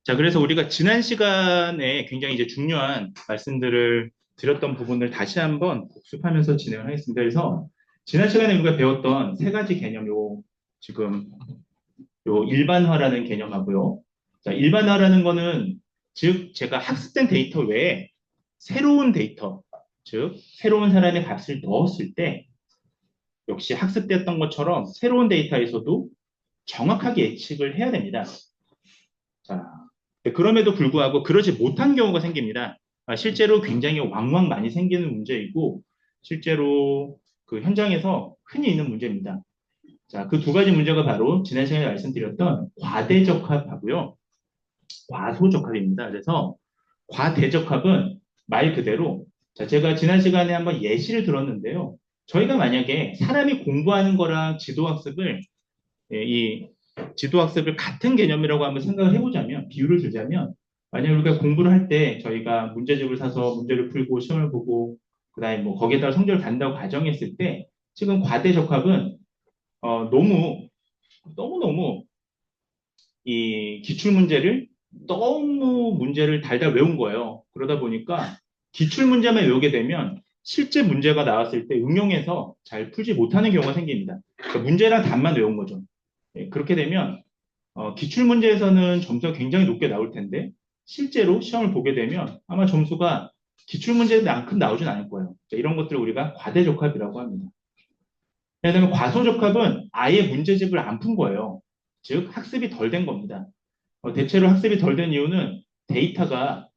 자, 그래서 우리가 지난 시간에 굉장히 이제 중요한 말씀들을 드렸던 부분을 다시 한번 복습하면서 진행을 하겠습니다. 그래서 지난 시간에 우리가 배웠던 세 가지 개념, 지금 요 일반화라는 개념하고요. 자, 일반화라는 거는 즉 제가 학습된 데이터 외에 새로운 데이터, 즉 새로운 사람의 값을 넣었을 때 역시 학습됐던 것처럼 새로운 데이터에서도 정확하게 예측을 해야 됩니다. 자, 그럼에도 불구하고 그러지 못한 경우가 생깁니다. 실제로 굉장히 왕왕 많이 생기는 문제이고, 실제로 그 현장에서 흔히 있는 문제입니다. 자, 그 두 가지 문제가 바로 지난 시간에 말씀드렸던 과대적합하고요, 과소적합입니다. 그래서 과대적합은 말 그대로, 자, 제가 지난 시간에 한번 예시를 들었는데요. 저희가 만약에 사람이 공부하는 거랑 지도학습을 이 지도학습을 같은 개념이라고 한번 생각을 해보자면, 비유를 들자면, 만약 우리가 공부를 할 때 저희가 문제집을 사서 문제를 풀고 시험을 보고, 그 다음에 뭐 거기에다가 성적을 단다고 가정했을 때, 지금 과대적합은 너무너무 이 기출문제를 너무 문제를 달달 외운 거예요. 그러다 보니까 기출문제만 외우게 되면 실제 문제가 나왔을 때 응용해서 잘 풀지 못하는 경우가 생깁니다. 그러니까 문제랑 답만 외운 거죠. 그렇게 되면 기출 문제에서는 점수가 굉장히 높게 나올 텐데 실제로 시험을 보게 되면 아마 점수가 기출 문제만큼 나오진 않을 거예요. 자, 이런 것들을 우리가 과대적합이라고 합니다. 그다음에 과소적합은 아예 문제집을 안 푼 거예요. 즉 학습이 덜 된 겁니다. 대체로 학습이 덜 된 이유는 데이터가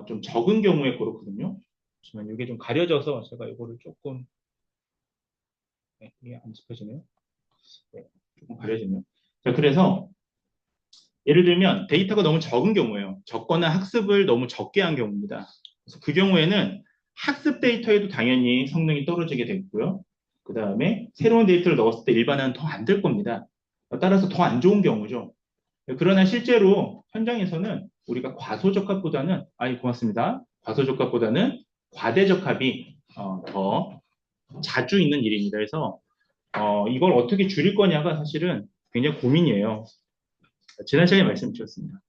좀 적은 경우에 그렇거든요. 잠시만 이게 좀 가려져서 제가 이거를 조금 이게 안 짚어지네요. 네, 조금 가려지네요. 자, 그래서 예를 들면 데이터가 너무 적은 경우예요. 적거나 학습을 너무 적게 한 경우입니다. 그래서 그 경우에는 학습 데이터에도 당연히 성능이 떨어지게 되고요. 그 다음에 새로운 데이터를 넣었을 때 일반화는 더 안 될 겁니다. 따라서 더 안 좋은 경우죠. 그러나 실제로 현장에서는 우리가 과소적합보다는, 아니, 고맙습니다. 과소적합보다는 과대적합이 더 자주 있는 일입니다. 그래서 이걸 어떻게 줄일 거냐가 사실은 굉장히 고민이에요. 지난 시간에 말씀드렸습니다.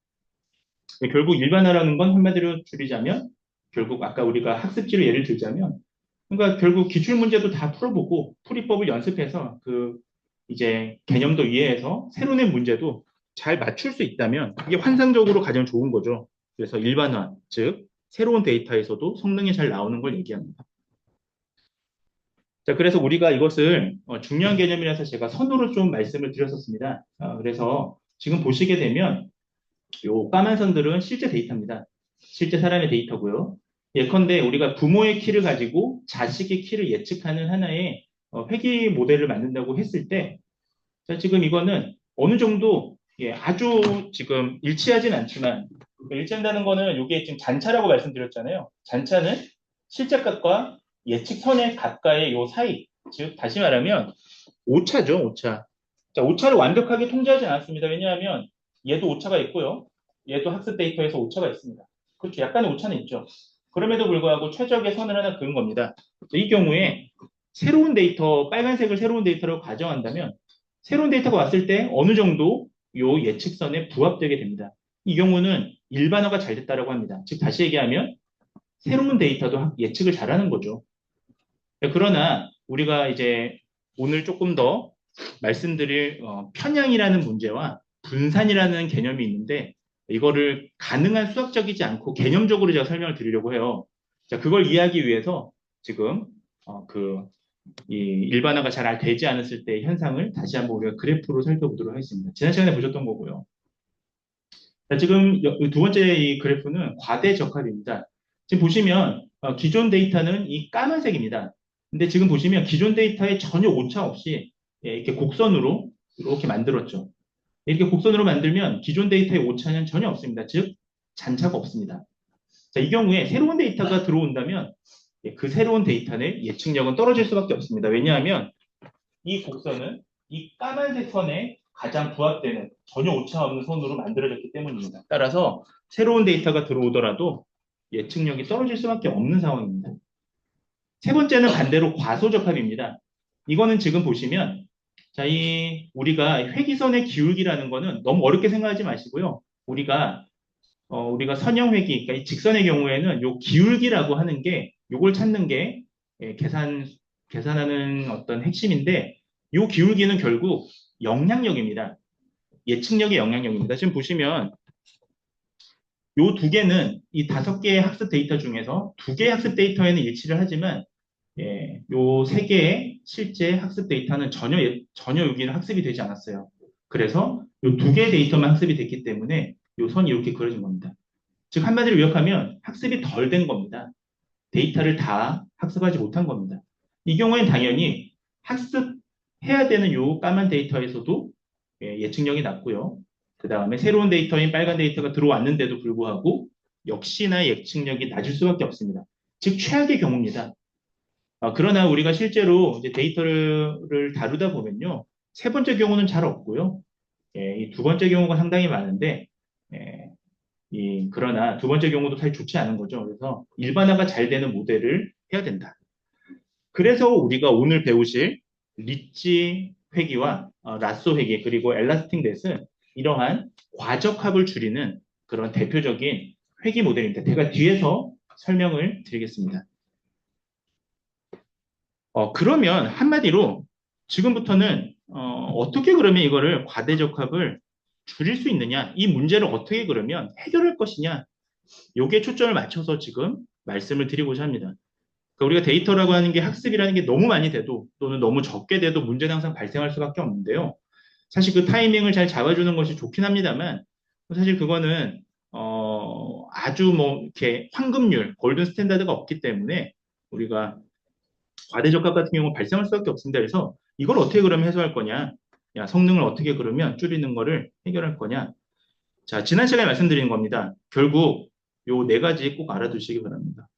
결국 일반화라는 건 한마디로 줄이자면 결국 아까 우리가 학습지를 예를 들자면 그러니까 결국 기출 문제도 다 풀어보고 풀이법을 연습해서 그 이제 개념도 이해해서 새로 낸 문제도 잘 맞출 수 있다면 이게 환상적으로 가장 좋은 거죠. 그래서 일반화, 즉 새로운 데이터에서도 성능이 잘 나오는 걸 얘기합니다. 자, 그래서 우리가 이것을 중요한 개념이라서 제가 선으로 좀 말씀을 드렸었습니다. 그래서 지금 보시게 되면 요 까만 선들은 실제 데이터입니다. 실제 사람의 데이터고요. 예컨대 우리가 부모의 키를 가지고 자식의 키를 예측하는 하나의 회귀 모델을 만든다고 했을 때, 자, 지금 이거는 어느 정도 아주 지금 일치하진 않지만 일치한다는 거는 이게 지금 잔차라고 말씀드렸잖아요. 잔차는 실제 값과 예측선의 값과의 요 사이, 즉 다시 말하면 오차죠, 오차. 자, 오차를 완벽하게 통제하지 않았습니다. 왜냐하면 얘도 오차가 있고요. 얘도 학습 데이터에서 오차가 있습니다. 그렇죠. 약간의 오차는 있죠. 그럼에도 불구하고 최적의 선을 하나 그은 겁니다. 이 경우에 새로운 데이터, 빨간색을 새로운 데이터로 가정한다면 새로운 데이터가 왔을 때 어느 정도 요 예측선에 부합되게 됩니다. 이 경우는 일반화가 잘 됐다라고 합니다. 즉 다시 얘기하면 새로운 데이터도 예측을 잘하는 거죠. 그러나 우리가 이제 오늘 조금 더 말씀드릴 편향이라는 문제와 분산이라는 개념이 있는데 이거를 가능한 수학적이지 않고 개념적으로 제가 설명을 드리려고 해요. 자, 그걸 이해하기 위해서 지금 이 일반화가 잘 되지 않았을 때의 현상을 다시 한번 우리가 그래프로 살펴보도록 하겠습니다. 지난 시간에 보셨던 거고요. 자, 지금 두 번째 이 그래프는 과대적합입니다. 지금 보시면 기존 데이터는 이 까만색입니다. 근데 지금 보시면 기존 데이터에 전혀 오차 없이 이렇게 곡선으로 이렇게 만들었죠. 이렇게 곡선으로 만들면 기존 데이터의 오차는 전혀 없습니다. 즉 잔차가 없습니다. 자, 이 경우에 새로운 데이터가 들어온다면 그 새로운 데이터의 예측력은 떨어질 수밖에 없습니다. 왜냐하면 이 곡선은 이 까만색 선에 가장 부합되는 전혀 오차 없는 선으로 만들어졌기 때문입니다. 따라서 새로운 데이터가 들어오더라도 예측력이 떨어질 수밖에 없는 상황입니다. 세 번째는 반대로 과소적합입니다. 이거는 지금 보시면 자, 이 우리가 회기선의 기울기라는 거는 너무 어렵게 생각하지 마시고요. 우리가 우리가 선형회기, 그러니까 이 직선의 경우에는 요 기울기라고 하는 게, 요걸 찾는 게 예, 계산하는 어떤 핵심인데, 요 기울기는 결국 영향력입니다. 예측력의 영향력입니다. 지금 보시면 요 두 개는 이 5개의 학습 데이터 중에서 2개의 학습 데이터에는 일치를 하지만 예, 요 3개의 실제 학습 데이터는 전혀 여기는 학습이 되지 않았어요. 그래서 요 2개의 데이터만 학습이 됐기 때문에 요 선이 이렇게 그려진 겁니다. 즉 한마디로 요약하면 학습이 덜 된 겁니다. 데이터를 다 학습하지 못한 겁니다. 이 경우에는 당연히 학습해야 되는 요 까만 데이터에서도 예, 예측력이 낮고요. 그 다음에 새로운 데이터인 빨간 데이터가 들어왔는데도 불구하고 역시나 예측력이 낮을 수밖에 없습니다. 즉 최악의 경우입니다. 그러나 우리가 실제로 이제 데이터를 다루다 보면요. 세 번째 경우는 잘 없고요. 예, 이 두 번째 경우가 상당히 많은데, 예, 그러나 두 번째 경우도 사실 좋지 않은 거죠. 그래서 일반화가 잘 되는 모델을 해야 된다. 그래서 우리가 오늘 배우실 리치 회귀와 라쏘 회귀 그리고 엘라스틱 넷은 이러한 과적합을 줄이는 그런 대표적인 회귀 모델입니다. 제가 뒤에서 설명을 드리겠습니다. 그러면 한마디로 지금부터는 어떻게 그러면 이거를 과대적합을 줄일 수 있느냐, 이 문제를 어떻게 그러면 해결할 것이냐, 요게 초점을 맞춰서 지금 말씀을 드리고자 합니다. 그러니까 우리가 데이터라고 하는 게 학습이라는 게 너무 많이 돼도 또는 너무 적게 돼도 문제는 항상 발생할 수밖에 없는데요. 사실 그 타이밍을 잘 잡아주는 것이 좋긴 합니다만 사실 그거는 아주 뭐 이렇게 황금률, 골든 스탠다드가 없기 때문에 우리가 과대적합 같은 경우 발생할 수밖에 없습니다. 그래서 이걸 어떻게 그러면 해소할 거냐? 야, 성능을 어떻게 그러면 줄이는 거를 해결할 거냐? 자, 지난 시간에 말씀드린 겁니다. 결국 요 4가지 꼭 알아두시기 바랍니다.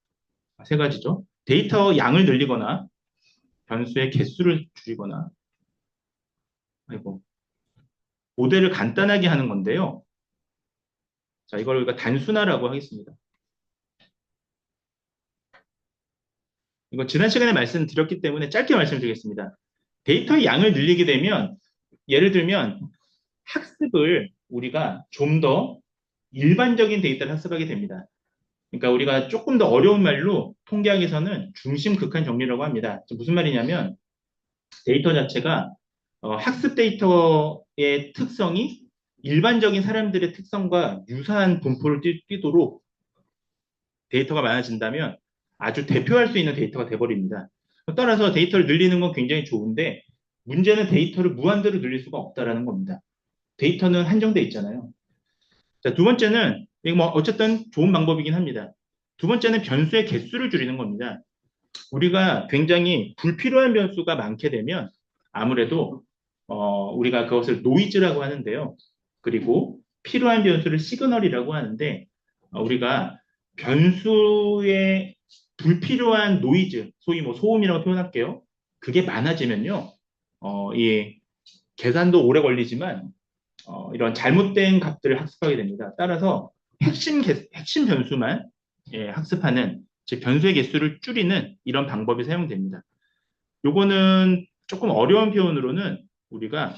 3가지죠. 데이터 양을 늘리거나 변수의 개수를 줄이거나 아이고, 모델을 간단하게 하는 건데요. 자, 이걸 우리가 단순화라고 하겠습니다. 이거 지난 시간에 말씀드렸기 때문에 짧게 말씀드리겠습니다. 데이터의 양을 늘리게 되면 예를 들면 학습을 우리가 좀 더 일반적인 데이터를 학습하게 됩니다. 그러니까 우리가 조금 더 어려운 말로 통계학에서는 중심 극한 정리라고 합니다. 무슨 말이냐면 데이터 자체가 학습 데이터의 특성이 일반적인 사람들의 특성과 유사한 분포를 띠도록 데이터가 많아진다면 아주 대표할 수 있는 데이터가 돼버립니다. 따라서 데이터를 늘리는 건 굉장히 좋은데 문제는 데이터를 무한대로 늘릴 수가 없다라는 겁니다. 데이터는 한정돼 있잖아요. 자, 두 번째는 이거 뭐 어쨌든 좋은 방법이긴 합니다. 두 번째는 변수의 개수를 줄이는 겁니다. 우리가 굉장히 불필요한 변수가 많게 되면 아무래도 우리가 그것을 노이즈라고 하는데요. 그리고 필요한 변수를 시그널이라고 하는데 우리가 변수의 불필요한 노이즈, 소위 뭐 소음이라고 표현할게요. 그게 많아지면요. 이 계산도 오래 걸리지만 이런 잘못된 값들을 학습하게 됩니다. 따라서 핵심 변수만 예, 학습하는 즉 변수의 개수를 줄이는 이런 방법이 사용됩니다. 요거는 조금 어려운 표현으로는 우리가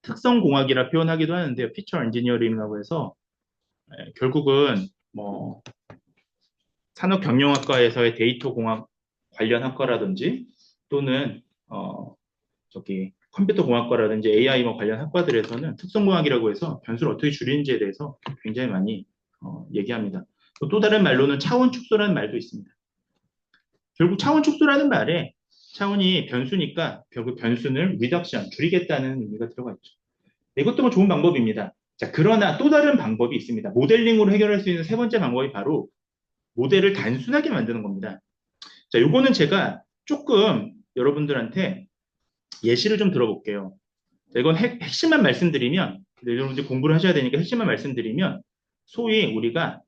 특성공학이라 표현하기도 하는데요. 피처 엔지니어링이라고 해서 결국은 뭐 산업경영학과에서의 데이터 공학 관련 학과라든지 또는 저기 컴퓨터 공학과라든지 AI 뭐 관련 학과들에서는 특성공학이라고 해서 변수를 어떻게 줄이는지에 대해서 굉장히 많이 얘기합니다. 또 다른 말로는 차원 축소라는 말도 있습니다. 결국 차원 축소라는 말에 차원이 변수니까 결국 변수는 리덕션, 줄이겠다는 의미가 들어가 있죠. 이것도 뭐 좋은 방법입니다. 자, 그러나 또 다른 방법이 있습니다. 모델링으로 해결할 수 있는 세 번째 방법이 바로 모델을 단순하게 만드는 겁니다. 자, 요거는 제가 조금 여러분들한테 예시를 좀 들어볼게요. 자, 이건 핵심만 말씀드리면, 여러분들 공부를 하셔야 되니까 핵심만 말씀드리면, 소위 우리가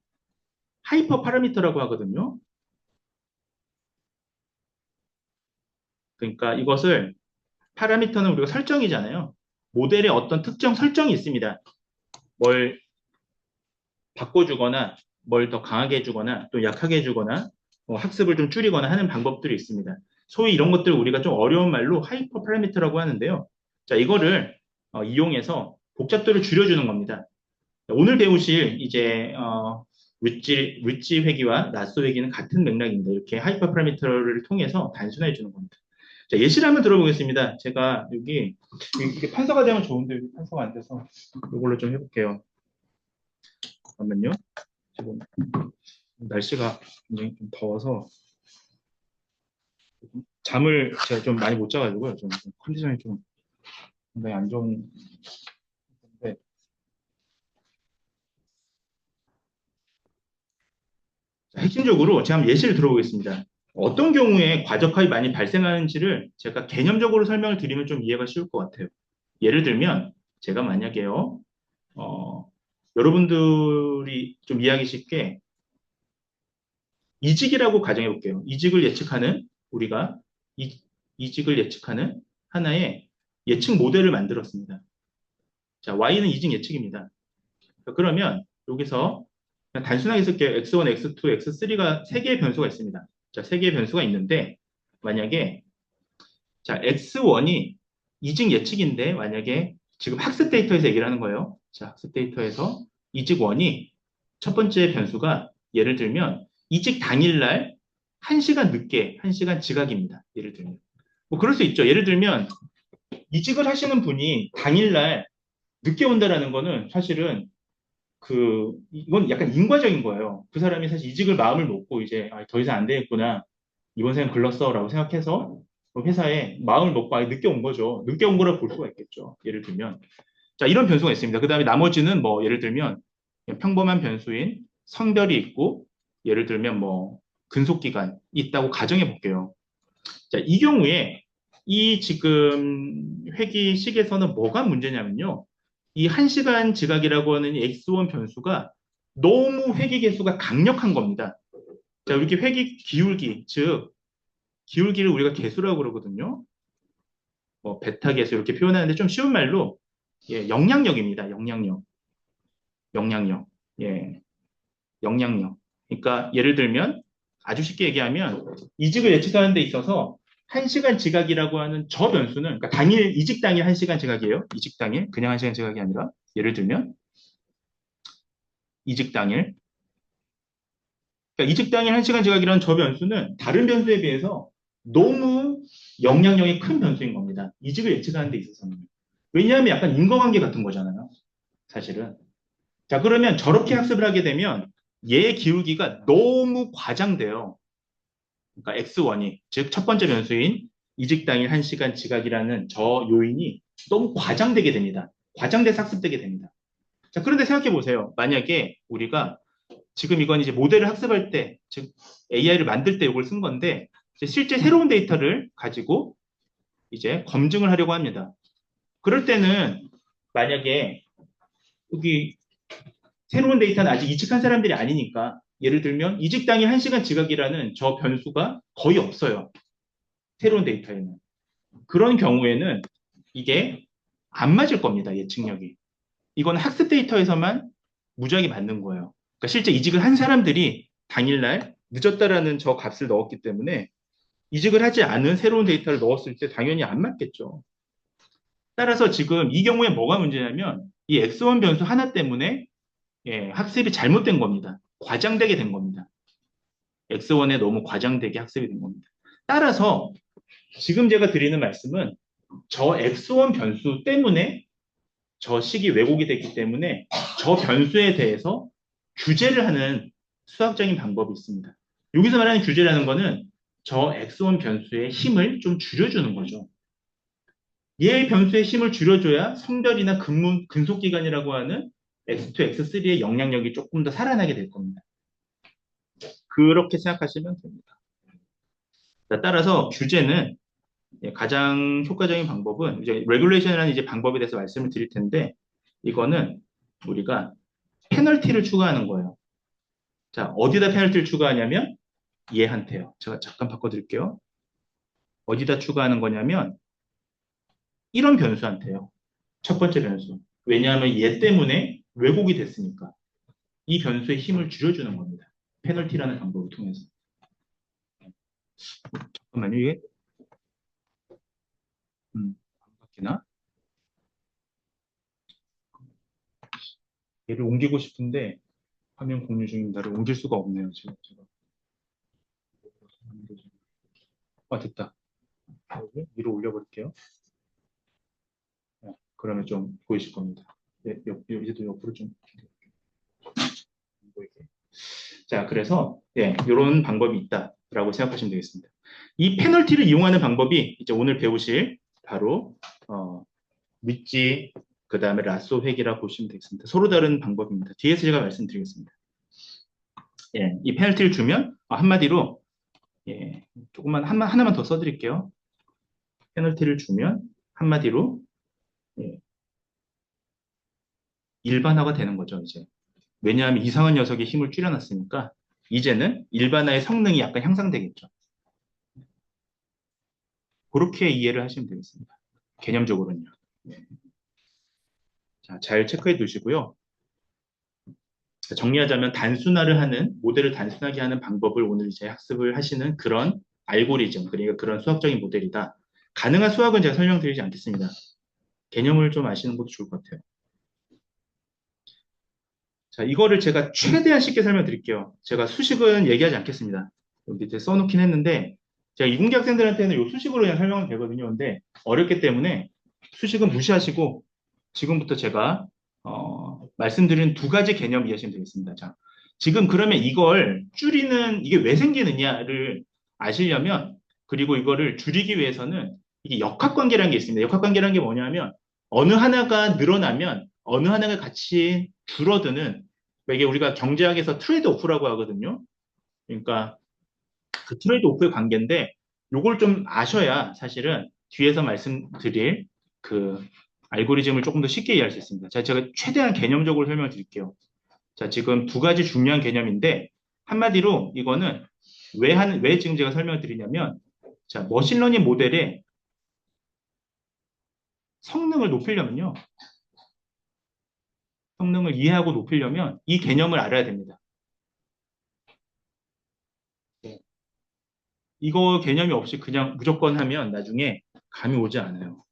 하이퍼 파라미터라고 하거든요. 그러니까 이것을 파라미터는 우리가 설정이잖아요. 모델에 어떤 특정 설정이 있습니다. 뭘 바꿔주거나 뭘 더 강하게 해주거나 또 약하게 해주거나 학습을 좀 줄이거나 하는 방법들이 있습니다. 소위 이런 것들을 우리가 좀 어려운 말로 하이퍼 파라미터라고 하는데요. 자, 이거를 이용해서 복잡도를 줄여주는 겁니다. 오늘 배우실 이제 위치 회귀와 낫소 회귀는 같은 맥락입니다. 이렇게 하이퍼 파라미터를 통해서 단순화해 주는 겁니다. 자, 예시를 한번 들어보겠습니다. 제가 여기 이게 판서가 되면 좋은데 여기 판서가 안 돼서 이걸로 좀 해볼게요. 잠깐만요. 지금 날씨가 굉장히 좀 더워서 잠을 제가 좀 많이 못 자가지고요. 좀 컨디션이 좀 굉장히 안 좋은데 핵심적으로 제가 한번 예시를 들어보겠습니다. 어떤 경우에 과적합이 많이 발생하는지를 제가 개념적으로 설명을 드리면 좀 이해가 쉬울 것 같아요. 예를 들면 제가 만약에요, 어, 여러분들이 좀 이해하기 쉽게 이직이라고 가정해 볼게요. 이직을 예측하는 우리가 이, 이직을 예측하는 하나의 예측 모델을 만들었습니다. 자, Y는 이직 예측입니다. 그러면 여기서 그냥 단순하게 쓸게요. X1, X2, X3가 세 개의 변수가 있습니다. 자, 세 개의 변수가 있는데 만약에 자, X1이 이직 예측인데 만약에 지금 학습 데이터에서 얘기를 하는 거예요. 자, 학습 데이터에서 이직 1이 첫 번째 변수가 예를 들면 이직 당일날 1시간 늦게 1시간 지각입니다. 예를 들면. 뭐 그럴 수 있죠. 예를 들면 이직을 하시는 분이 당일날 늦게 온다라는 거는 사실은 이건 약간 인과적인 거예요. 그 사람이 사실 이직을 마음을 먹고 이제 더 이상 안 되겠구나. 이번 생은 글렀어라고 생각해서 그 회사에 마음을 먹고 아예 늦게 온 거죠. 늦게 온 거라고 볼 수가 있겠죠. 예를 들면. 자, 이런 변수가 있습니다. 그 다음에 나머지는 뭐 예를 들면 그냥 평범한 변수인 성별이 있고 예를 들면 뭐 근속기간이 있다고 가정해 볼게요. 자, 이 경우에 이 지금 회귀식에서는 뭐가 문제냐면요. 이 1시간 지각이라고 하는 이 X1 변수가 너무 회귀 개수가 강력한 겁니다. 자, 이렇게 회귀 기울기, 즉 기울기를 우리가 개수라고 그러거든요. 뭐 베타 개수 이렇게 표현하는데 좀 쉬운 말로 영향력입니다. 영향력. 영향력. 예, 영향력. 그러니까 예를 들면 아주 쉽게 얘기하면 이직을 예측하는 데 있어서 1시간 지각이라고 하는 저 변수는 그러니까 당일 이직 당일 1시간 지각이에요. 이직 당일 그냥 1시간 지각이 아니라 예를 들면 이직 당일 그러니까 이직 당일 1시간 지각이라는 저 변수는 다른 변수에 비해서 너무 영향력이 큰 변수인 겁니다. 이직을 예측하는 데 있어서는. 왜냐하면 약간 인과관계 같은 거잖아요. 사실은. 자, 그러면 저렇게 학습을 하게 되면 얘의 기울기가 너무 과장돼요. 그러니까 X1이, 즉 첫 번째 변수인 이직 당일 1시간 지각이라는 저 요인이 너무 과장되게 됩니다. 과장돼서 학습되게 됩니다. 자, 그런데 생각해 보세요. 만약에 우리가 지금 이건 이제 모델을 학습할 때, 즉 AI를 만들 때 이걸 쓴 건데, 실제 새로운 데이터를 가지고 이제 검증을 하려고 합니다. 그럴 때는 만약에 여기 새로운 데이터는 아직 이직한 사람들이 아니니까 예를 들면 이직 당일 1시간 지각이라는 저 변수가 거의 없어요. 새로운 데이터에는. 그런 경우에는 이게 안 맞을 겁니다. 예측력이. 이건 학습 데이터에서만 무작위 맞는 거예요. 그러니까 실제 이직을 한 사람들이 당일날 늦었다라는 저 값을 넣었기 때문에 이직을 하지 않은 새로운 데이터를 넣었을 때 당연히 안 맞겠죠. 따라서 지금 이 경우에 뭐가 문제냐면 이 X1 변수 하나 때문에 학습이 잘못된 겁니다. 과장되게 된 겁니다. X1에 너무 과장되게 학습이 된 겁니다. 따라서 지금 제가 드리는 말씀은 저 X1 변수 때문에 저 식이 왜곡이 됐기 때문에 저 변수에 대해서 규제를 하는 수학적인 방법이 있습니다. 여기서 말하는 규제라는 거는 저 X1 변수의 힘을 좀 줄여주는 거죠. 얘 변수의 힘을 줄여줘야 성별이나 근속기간이라고 하는 X2, X3의 영향력이 조금 더 살아나게 될 겁니다. 그렇게 생각하시면 됩니다. 따라서 규제는 가장 효과적인 방법은 이제 레귤레이션이라는 이제 방법에 대해서 말씀을 드릴 텐데 이거는 우리가 페널티를 추가하는 거예요. 자, 어디다 페널티를 추가하냐면 얘한테요. 제가 잠깐 바꿔드릴게요. 어디다 추가하는 거냐면 이런 변수한테요. 첫 번째 변수. 왜냐하면 얘 때문에 왜곡이 됐으니까. 이 변수의 힘을 줄여주는 겁니다. 페널티라는 방법을 통해서. 잠깐만요, 이게 안 바뀌나? 얘를 옮기고 싶은데 화면 공유 중입니다를 옮길 수가 없네요. 제가. 아, 됐다. 여기 위로 올려볼게요. 그러면 좀 보이실 겁니다. 네, 이제도 옆으로 좀 보이게. 자, 그래서 이런 방법이 있다라고 생각하시면 되겠습니다. 이 페널티를 이용하는 방법이 이제 오늘 배우실 바로 윗지 그 다음에 라쏘 획이라 보시면 되겠습니다. 서로 다른 방법입니다. 뒤에서 제가 말씀드리겠습니다. 이 페널티를 주면 한마디로 조금만 하나만 더 써드릴게요. 페널티를 주면 한마디로 예, 일반화가 되는 거죠, 이제. 왜냐하면 이상한 녀석의 힘을 줄여놨으니까 이제는 일반화의 성능이 약간 향상되겠죠. 그렇게 이해를 하시면 되겠습니다. 개념적으로는요. 자, 잘 체크해 두시고요. 정리하자면 단순화를 하는, 모델을 단순하게 하는 방법을 오늘 이제 학습을 하시는 그런 알고리즘, 그러니까 그런 수학적인 모델이다. 가능한 수학은 제가 설명드리지 않겠습니다. 개념을 좀 아시는 것도 좋을 것 같아요. 자, 이거를 제가 최대한 쉽게 설명드릴게요. 제가 수식은 얘기하지 않겠습니다. 여기 밑에 써놓긴 했는데, 제가 이공계 학생들한테는 이 수식으로 그냥 설명은 되거든요. 근데 어렵기 때문에 수식은 무시하시고, 지금부터 제가, 말씀드린 두 가지 개념 이해하시면 되겠습니다. 자, 지금 그러면 이걸 줄이는, 이게 왜 생기느냐를 아시려면, 그리고 이거를 줄이기 위해서는 이게 역학관계라는 게 있습니다. 역학관계라는 게 뭐냐면, 어느 하나가 늘어나면 어느 하나가 같이 줄어드는 이게 우리가 경제학에서 트레이드 오프라고 하거든요. 그러니까 그 트레이드 오프의 관계인데 요걸 좀 아셔야 사실은 뒤에서 말씀드릴 그 알고리즘을 조금 더 쉽게 이해할 수 있습니다. 자, 제가 최대한 개념적으로 설명을 드릴게요. 자, 지금 두 가지 중요한 개념인데 한마디로 이거는 왜 지금 제가 설명을 드리냐면 자, 머신러닝 모델의 성능을 높이려면요. 성능을 이해하고 높이려면 이 개념을 알아야 됩니다. 이거 개념이 없이 그냥 무조건 하면 나중에 감이 오지 않아요.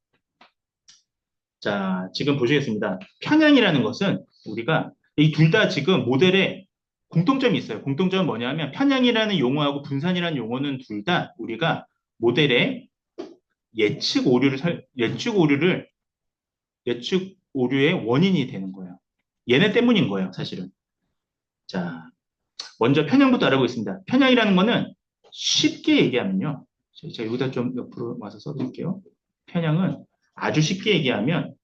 자, 지금 보시겠습니다. 편향이라는 것은 우리가 이 둘 다 지금 모델에 공통점이 있어요. 공통점은 뭐냐면 편향이라는 용어하고 분산이라는 용어는 둘 다 우리가 모델에 예측 오류의 원인이 되는 거예요. 얘네 때문인 거예요, 사실은. 자, 먼저 편향부터 알아보겠습니다. 편향이라는 거는 쉽게 얘기하면요. 제가 여기다 좀 옆으로 와서 써드릴게요. 편향은 아주 쉽게 얘기하면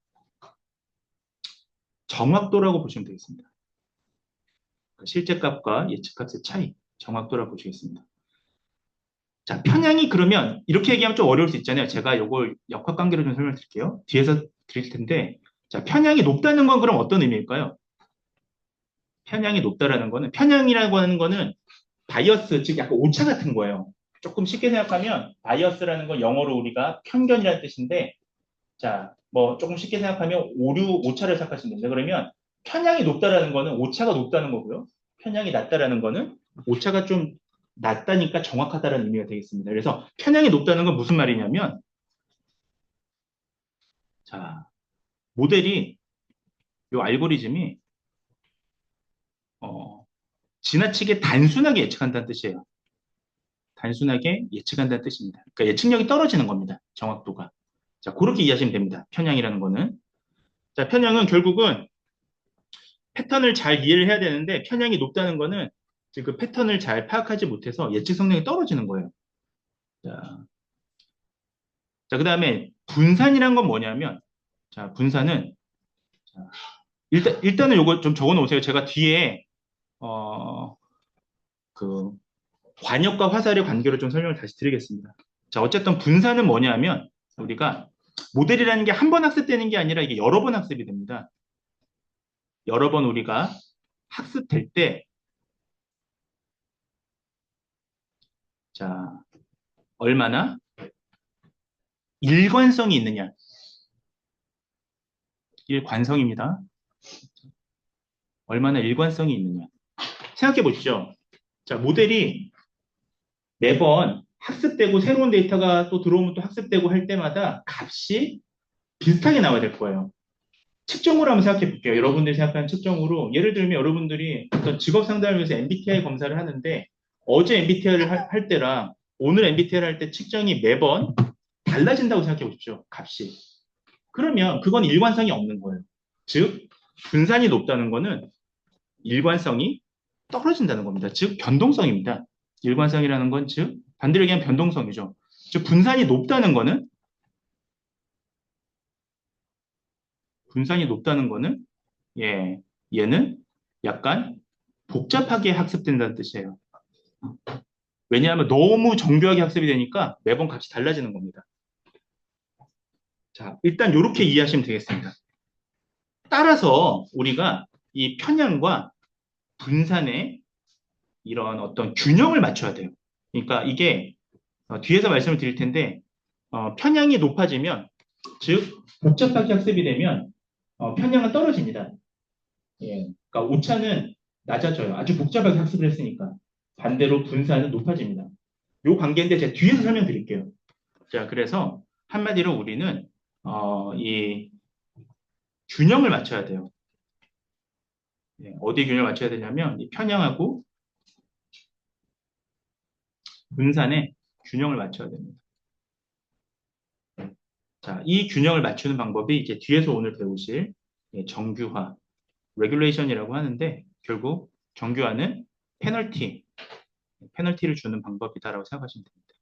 정확도라고 보시면 되겠습니다. 실제값과 예측값의 차이, 정확도라고 보시겠습니다. 자, 편향이 그러면 이렇게 얘기하면 좀 어려울 수 있잖아요. 제가 이걸 역학관계로 좀 설명드릴게요. 뒤에서 드릴 텐데, 자, 편향이 높다는 건 그럼 어떤 의미일까요? 편향이 높다라는 거는 편향이라고 하는 거는 바이어스, 즉 약간 오차 같은 거예요. 조금 쉽게 생각하면 바이어스라는 건 영어로 우리가 편견이라는 뜻인데 자, 뭐 조금 쉽게 생각하면 오차를 생각하시면 됩니다. 그러면 편향이 높다라는 거는 오차가 높다는 거고요. 편향이 낮다라는 거는 오차가 좀 낮다니까 정확하다라는 의미가 되겠습니다. 그래서 편향이 높다는 건 무슨 말이냐면 자, 모델이 이 알고리즘이 어, 지나치게 단순하게 예측한다는 뜻이에요. 단순하게 예측한다는 뜻입니다. 그러니까 예측력이 떨어지는 겁니다. 정확도가. 자, 그렇게 이해하시면 됩니다. 편향이라는 거는. 자, 편향은 결국은 패턴을 잘 이해를 해야 되는데 편향이 높다는 거는 지금 그 패턴을 잘 파악하지 못해서 예측 성능이 떨어지는 거예요. 자, 그 다음에 분산이란 건 뭐냐면 자, 분산은 자, 일단은 요거 좀 적어 놓으세요. 제가 뒤에 어, 그 관역과 화살의 관계로 좀 설명을 다시 드리겠습니다. 자, 어쨌든 분산은 뭐냐면 우리가 모델이라는 게 한 번 학습되는 게 아니라 이게 여러 번 학습이 됩니다. 여러 번 우리가 학습될 때, 자, 얼마나 일관성이 있느냐. 일관성입니다. 얼마나 일관성이 있느냐. 생각해 보시죠. 자, 모델이 매번 학습되고 새로운 데이터가 또 들어오면 또 학습되고 할 때마다 값이 비슷하게 나와야 될 거예요. 측정으로 한번 생각해 볼게요. 여러분들이 생각하는 측정으로 예를 들면 여러분들이 어떤 직업 상담을 위해서 MBTI 검사를 하는데 어제 MBTI를 할 때랑 오늘 MBTI를 할 때 측정이 매번 달라진다고 생각해 보십시오. 값이. 그러면 그건 일관성이 없는 거예요. 즉 분산이 높다는 거는 일관성이 떨어진다는 겁니다. 즉 변동성입니다. 일관성이라는 건 즉 반대로 얘기하면 변동성이죠. 즉 분산이 높다는 거는 예, 얘는 약간 복잡하게 학습된다는 뜻이에요. 왜냐하면 너무 정교하게 학습이 되니까 매번 값이 달라지는 겁니다. 자, 일단 이렇게 이해하시면 되겠습니다. 따라서 우리가 이 편향과 분산의 이런 어떤 균형을 맞춰야 돼요. 그러니까 이게 뒤에서 말씀을 드릴 텐데 편향이 높아지면 즉 복잡하게 학습이 되면 편향은 떨어집니다. 예, 그러니까 오차는 낮아져요. 아주 복잡하게 학습을 했으니까. 반대로 분산은 높아집니다. 요 관계인데 제가 뒤에서 설명드릴게요. 자, 그래서 한마디로 우리는 이 균형을 맞춰야 돼요. 예, 어디 균형을 맞춰야 되냐면 이 편향하고 분산의 균형을 맞춰야 됩니다. 자, 이 균형을 맞추는 방법이 이제 뒤에서 오늘 배우실 정규화, regulation이라고 하는데 결국 정규화는 페널티를 주는 방법이다라고 생각하시면 됩니다.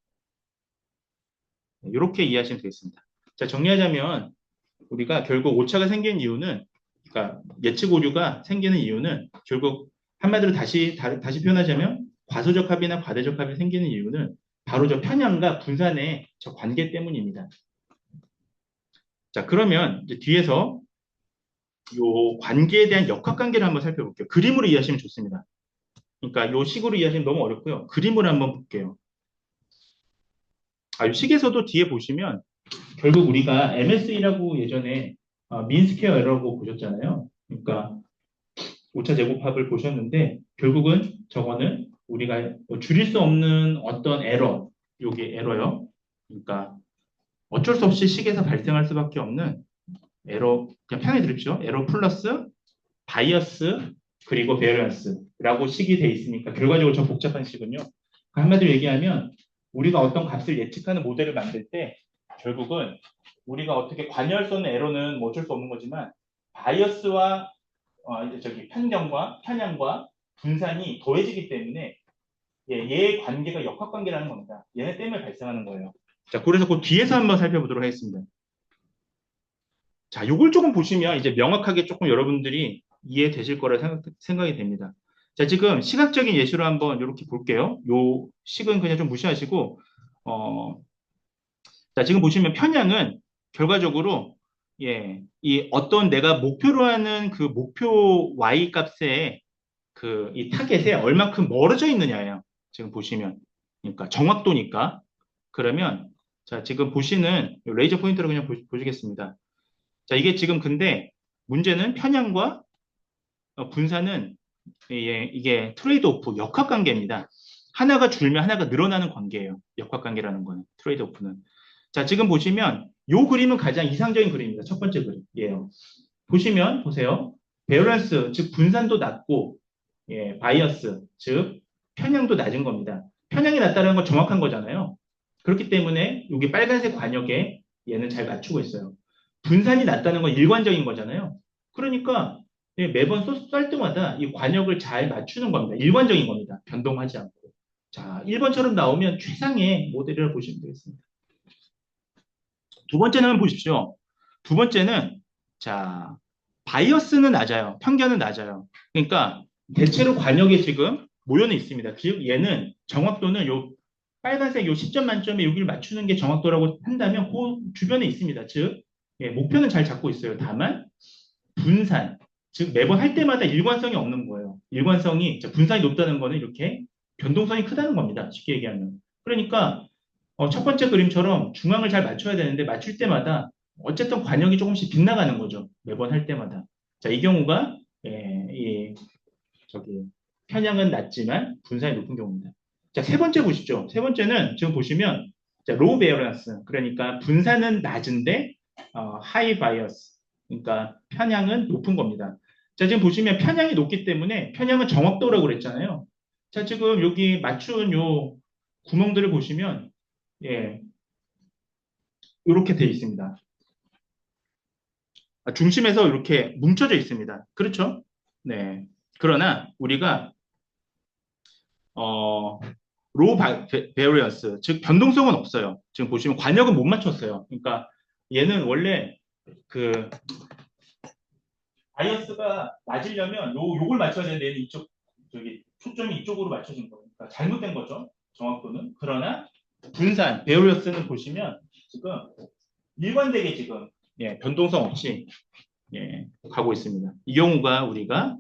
이렇게 이해하시면 되겠습니다. 자, 정리하자면 우리가 결국 오차가 생기는 이유는 그러니까 예측 오류가 생기는 이유는 결국 한마디로 다시 표현하자면 과소적 합이나 과대적 합이 생기는 이유는 바로 저 편향과 분산의 저 관계 때문입니다. 자, 그러면 이제 뒤에서 요 관계에 대한 역학관계를 한번 살펴볼게요. 그림으로 이해하시면 좋습니다. 그러니까 요 식으로 이해하시면 너무 어렵고요. 그림으로 한번 볼게요. 이 식에서도 뒤에 보시면 결국 우리가 MSE라고 예전에 민스퀘어 에러라고 보셨잖아요. 그러니까 오차 제곱합을 보셨는데 결국은 저거는 우리가 뭐 줄일 수 없는 어떤 에러, 요게 에러요. 그러니까 어쩔 수 없이 식에서 발생할 수밖에 없는 에러, 그냥 편하게 들으십시오. 에러 플러스 바이어스 그리고 베어런스라고 식이 돼 있으니까 결과적으로 저 복잡한 식은요. 한마디로 얘기하면 우리가 어떤 값을 예측하는 모델을 만들 때 결국은 우리가 어떻게 관여할 수 없는 에러는 뭐 어쩔 수 없는 거지만 바이어스와 이제 저기 편향과 분산이 더해지기 때문에 얘의 관계가 역학관계라는 겁니다. 얘네 때문에 발생하는 거예요. 자, 그래서 그 뒤에서 한번 살펴보도록 하겠습니다. 자, 요걸 조금 보시면 이제 명확하게 조금 여러분들이 이해되실 거라 생각이 됩니다. 자, 지금 시각적인 예시로 한번 이렇게 볼게요. 요 식은 그냥 좀 무시하시고, 자, 지금 보시면 편향은 결과적으로, 이 어떤 내가 목표로 하는 그 목표 Y 값에 그 이 타겟에 얼마큼 멀어져 있느냐예요. 지금 보시면. 그러니까 정확도니까. 그러면, 자, 지금 보시는 레이저 포인터로 그냥 보시겠습니다. 자, 이게 지금 근데 문제는 편향과 분산은 이게 트레이드 오프, 역학관계입니다. 하나가 줄면 하나가 늘어나는 관계예요. 역학관계라는 거는, 트레이드 오프는. 자, 지금 보시면 요 그림은 가장 이상적인 그림입니다. 첫 번째 그림이에요. 보시면, 보세요. 베어런스, 즉 분산도 낮고, 바이어스, 즉 편향도 낮은 겁니다. 편향이 낮다는 건 정확한 거잖아요. 그렇기 때문에 여기 빨간색 관역에 얘는 잘 맞추고 있어요. 분산이 낮다는 건 일관적인 거잖아요. 그러니까 매번 쏠 때마다 이 관역을 잘 맞추는 겁니다. 일관적인 겁니다. 변동하지 않고. 자, 1번처럼 나오면 최상의 모델이라고 보시면 되겠습니다. 두 번째는 한번 보십시오. 두 번째는 자, 바이어스는 낮아요. 편견은 낮아요. 그러니까 대체로 관역에 지금 모여는 있습니다. 즉 얘는 정확도는 요 빨간색 요 10점 만점에 여기를 맞추는 게 정확도라고 한다면 그 주변에 있습니다. 즉 목표는 잘 잡고 있어요. 다만 분산, 즉 매번 할 때마다 일관성이 없는 거예요. 일관성이 분산이 높다는 거는 이렇게 변동성이 크다는 겁니다. 쉽게 얘기하면. 그러니까 첫 번째 그림처럼 중앙을 잘 맞춰야 되는데 맞출 때마다 어쨌든 관역이 조금씩 빗나가는 거죠. 매번 할 때마다. 자, 이 경우가 저기 편향은 낮지만 분산이 높은 경우입니다. 자, 세 번째 보시죠. 세 번째는 지금 보시면 로우 베어런스 그러니까 분산은 낮은데 하이 바이어스 그러니까 편향은 높은 겁니다. 자, 지금 보시면 편향이 높기 때문에 편향은 정확도라고 그랬잖아요. 자, 지금 여기 맞춘 요 구멍들을 보시면 예, 이렇게 돼 있습니다. 중심에서 이렇게 뭉쳐져 있습니다. 그렇죠? 네. 그러나 우리가 어, 로 베어리언스, 즉 변동성은 없어요. 지금 보시면 관역은 못 맞췄어요. 그러니까 얘는 원래 그 바이어스가 맞으려면 요걸 맞춰야 되는데 얘는 이쪽 저기 초점이 이쪽으로 맞춰진 거예요. 그러니까 잘못된 거죠. 정확도는. 그러나 분산 베어리어스는 보시면 지금 일관되게 지금 예, 변동성 없이 예, 가고 있습니다. 이 경우가 우리가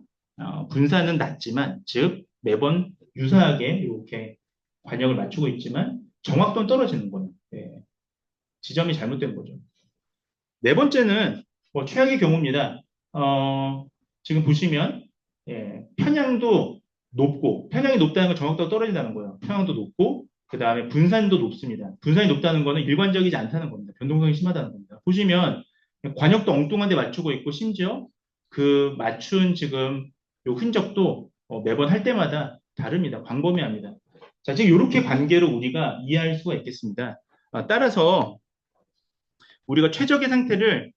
분산은 낮지만 즉 매번 유사하게 이렇게 관역을 맞추고 있지만 정확도는 떨어지는 거예요. 예, 지점이 잘못된 거죠. 네 번째는 뭐 최악의 경우입니다. 지금 보시면 편향도 높고 편향이 높다는 건 정확도가 떨어진다는 거예요. 편향도 높고 그 다음에 분산도 높습니다. 분산이 높다는 거는 일관적이지 않다는 겁니다. 변동성이 심하다는 겁니다. 보시면 관역도 엉뚱한 데 맞추고 있고 심지어 그 맞춘 지금 요 흔적도 매번 할 때마다 다릅니다. 광범위합니다. 자, 지금 이렇게 관계로 우리가 이해할 수가 있겠습니다. 따라서 우리가 최적의 상태를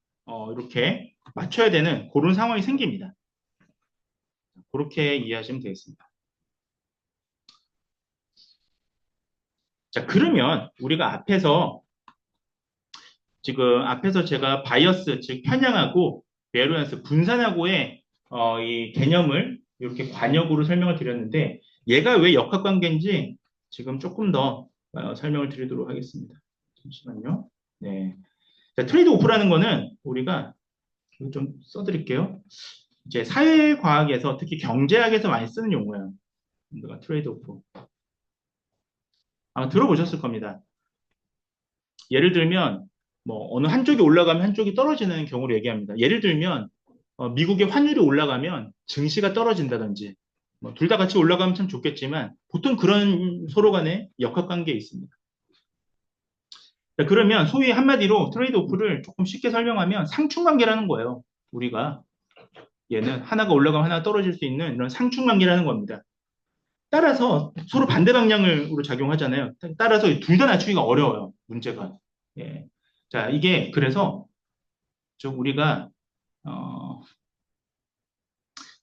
이렇게 맞춰야 되는 그런 상황이 생깁니다. 그렇게 이해하시면 되겠습니다. 자, 그러면 우리가 앞에서 제가 바이어스, 즉 편향하고 베리언스, 분산하고의 이 개념을 이렇게 관역으로 설명을 드렸는데 얘가 왜 역학관계인지 지금 조금 더 설명을 드리도록 하겠습니다. 잠시만요. 네. 자, 트레이드 오프라는 거는 우리가 좀 써드릴게요. 이제 사회과학에서 특히 경제학에서 많이 쓰는 용어예요. 우리가 트레이드 오프. 아마 들어보셨을 겁니다. 예를 들면 뭐 어느 한쪽이 올라가면 한쪽이 떨어지는 경우를 얘기합니다. 예를 들면 미국의 환율이 올라가면 증시가 떨어진다든지 뭐 둘 다 같이 올라가면 참 좋겠지만 보통 그런 서로 간의 역학관계에 있습니다. 자, 그러면 소위 한마디로 트레이드 오프를 조금 쉽게 설명하면 상충관계라는 거예요. 우리가 얘는 하나가 올라가면 하나가 떨어질 수 있는 이런 상충관계라는 겁니다. 따라서 서로 반대 방향으로 작용하잖아요. 따라서 둘 다 낮추기가 어려워요. 문제가. 예. 자, 이게 그래서 좀 우리가 어,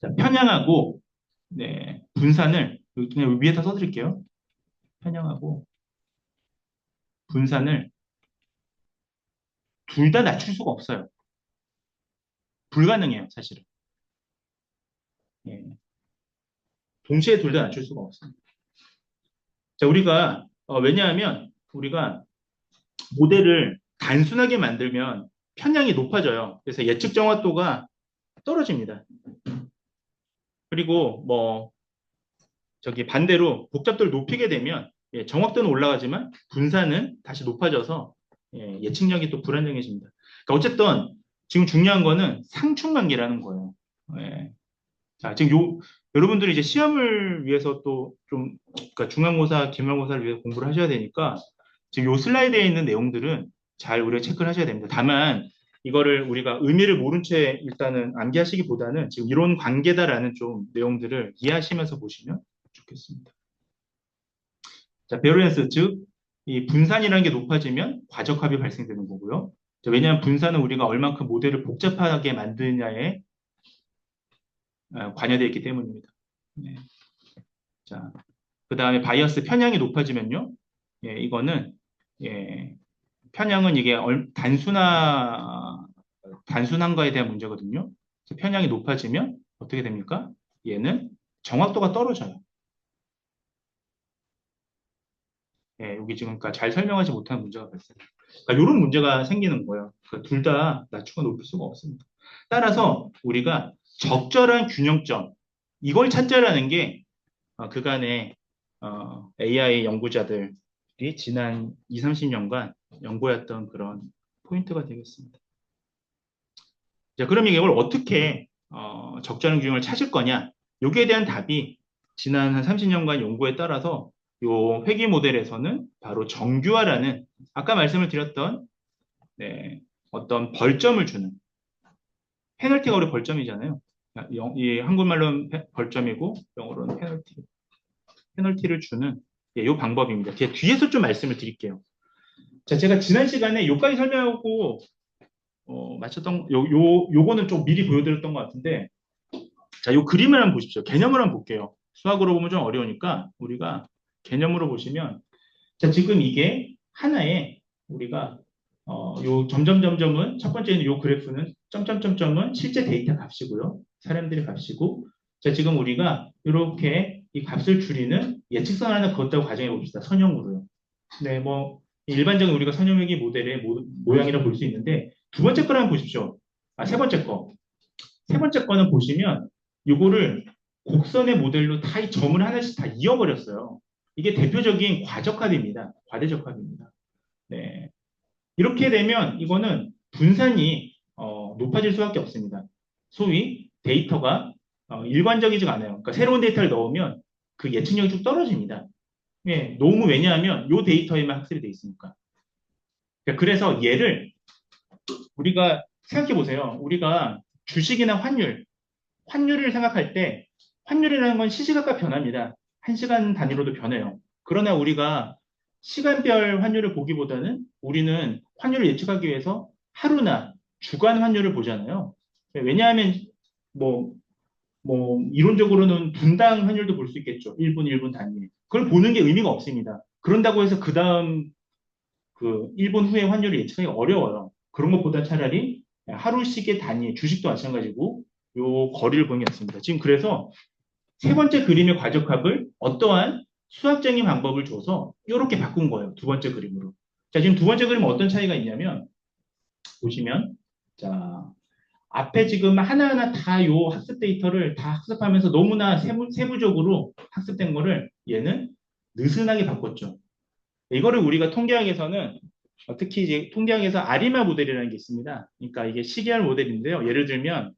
자, 편향하고 네, 분산을 그냥 위에다 써드릴게요. 편향하고 분산을 둘 다 낮출 수가 없어요. 불가능해요, 사실은. 예. 동시에 둘 다 낮출 수가 없습니다. 자, 우리가 왜냐하면 우리가 모델을 단순하게 만들면 편향이 높아져요. 그래서 예측 정확도가 떨어집니다. 그리고 뭐 저기 반대로 복잡도를 높이게 되면 정확도는 올라가지만 분산은 다시 높아져서 예측력이 또 불안정해집니다. 그러니까 어쨌든 지금 중요한 거는 상충관계라는 거예요. 예. 자, 지금 여러분들이 이제 시험을 위해서 또 좀, 그러니까 중간고사, 기말고사를 위해서 공부를 하셔야 되니까 지금 요 슬라이드에 있는 내용들은 잘 우리가 체크를 하셔야 됩니다. 다만 이거를 우리가 의미를 모른 채 일단은 암기하시기보다는 지금 이론 관계다라는 좀 내용들을 이해하시면서 보시면 좋겠습니다. 자, 베로렌스, 즉, 이 분산이라는 게 높아지면 과적합이 발생되는 거고요. 자, 왜냐하면 분산은 우리가 얼만큼 모델을 복잡하게 만드냐에 관여되어 있기 때문입니다. 네. 자, 그 다음에 바이어스 편향이 높아지면요. 이거는, 예, 편향은 이게 단순한가에 대한 문제거든요. 편향이 높아지면 어떻게 됩니까? 얘는 정확도가 떨어져요. 여기 지금 그러니까 잘 설명하지 못하는 문제가 발생해요. 그러니까 이런 문제가 생기는 거예요. 그러니까 둘 다 낮추고 높일 수가 없습니다. 따라서 우리가 적절한 균형점, 이걸 찾자라는 게 그간의 AI 연구자들이 지난 2, 30년간 연구했던 그런 포인트가 되겠습니다. 자, 그럼 이걸 어떻게 적절한 균형을 찾을 거냐? 여기에 대한 답이 지난 한 30년간 연구에 따라서 요 회귀 모델에서는 바로 정규화라는 아까 말씀을 드렸던 어떤 벌점을 주는 페널티가 우리 벌점이잖아요. 이 한국말로는 벌점이고 영어로는 페널티를 주는 이 방법입니다. 제 뒤에서 좀 말씀을 드릴게요. 자, 제가 지난 시간에 요까지 설명하고 마쳤던 요거는 좀 미리 보여드렸던 것 같은데, 자, 요 그림을 한번 보십시오. 개념을 한번 볼게요. 수학으로 보면 좀 어려우니까 우리가 개념으로 보시면, 자, 지금 이게 하나의 우리가 요 점점점점은 첫 번째는 요 그래프는 점점점점은 실제 데이터 값이고요. 사람들의 값이고, 자, 지금 우리가 이렇게 이 값을 줄이는 예측선 하나 그었다고 가정해 봅시다. 선형으로요. 네, 뭐 일반적인 우리가 선형외기 모델의 모양이라고 볼 수 있는데, 두 번째 거를 한번 보십시오. 세 번째 거. 세 번째 거는 보시면 이거를 곡선의 모델로 다 이 점을 하나씩 다 이어버렸어요. 이게 대표적인 과적합입니다. 과대적합입니다. 네. 이렇게 되면 이거는 분산이 높아질 수밖에 없습니다. 소위 데이터가 일관적이지가 않아요. 그러니까 새로운 데이터를 넣으면 그 예측력이 좀 떨어집니다. 예, 너무 왜냐하면 이 데이터에만 학습이 돼 있으니까. 그래서 얘를 우리가 생각해 보세요. 우리가 주식이나 환율을 생각할 때 환율이라는 건 시시각각 변합니다. 한 시간 단위로도 변해요. 그러나 우리가 시간별 환율을 보기보다는 우리는 환율을 예측하기 위해서 하루나 주간 환율을 보잖아요. 왜냐하면 뭐, 이론적으로는 분당 환율도 볼 수 있겠죠. 1분, 1분 단위에. 그걸 보는 게 의미가 없습니다. 그런다고 해서 그 다음 그 1분 후에 환율을 예측하기 어려워요. 그런 것보다 차라리 하루씩의 단위, 주식도 마찬가지고 요 거리를 보는 게 낫습니다. 지금 그래서 세 번째 그림의 과적합을 어떠한 수학적인 방법을 줘서 이렇게 바꾼 거예요. 두 번째 그림으로. 자, 지금 두 번째 그림은 어떤 차이가 있냐면, 보시면, 자, 앞에 지금 하나하나 다 요 학습 데이터를 다 학습하면서 너무나 세부적으로 학습된 거를 얘는 느슨하게 바꿨죠. 이거를 우리가 통계학에서는 특히 이제 통계학에서 아리마 모델이라는 게 있습니다. 그러니까 이게 시계열 모델인데요. 예를 들면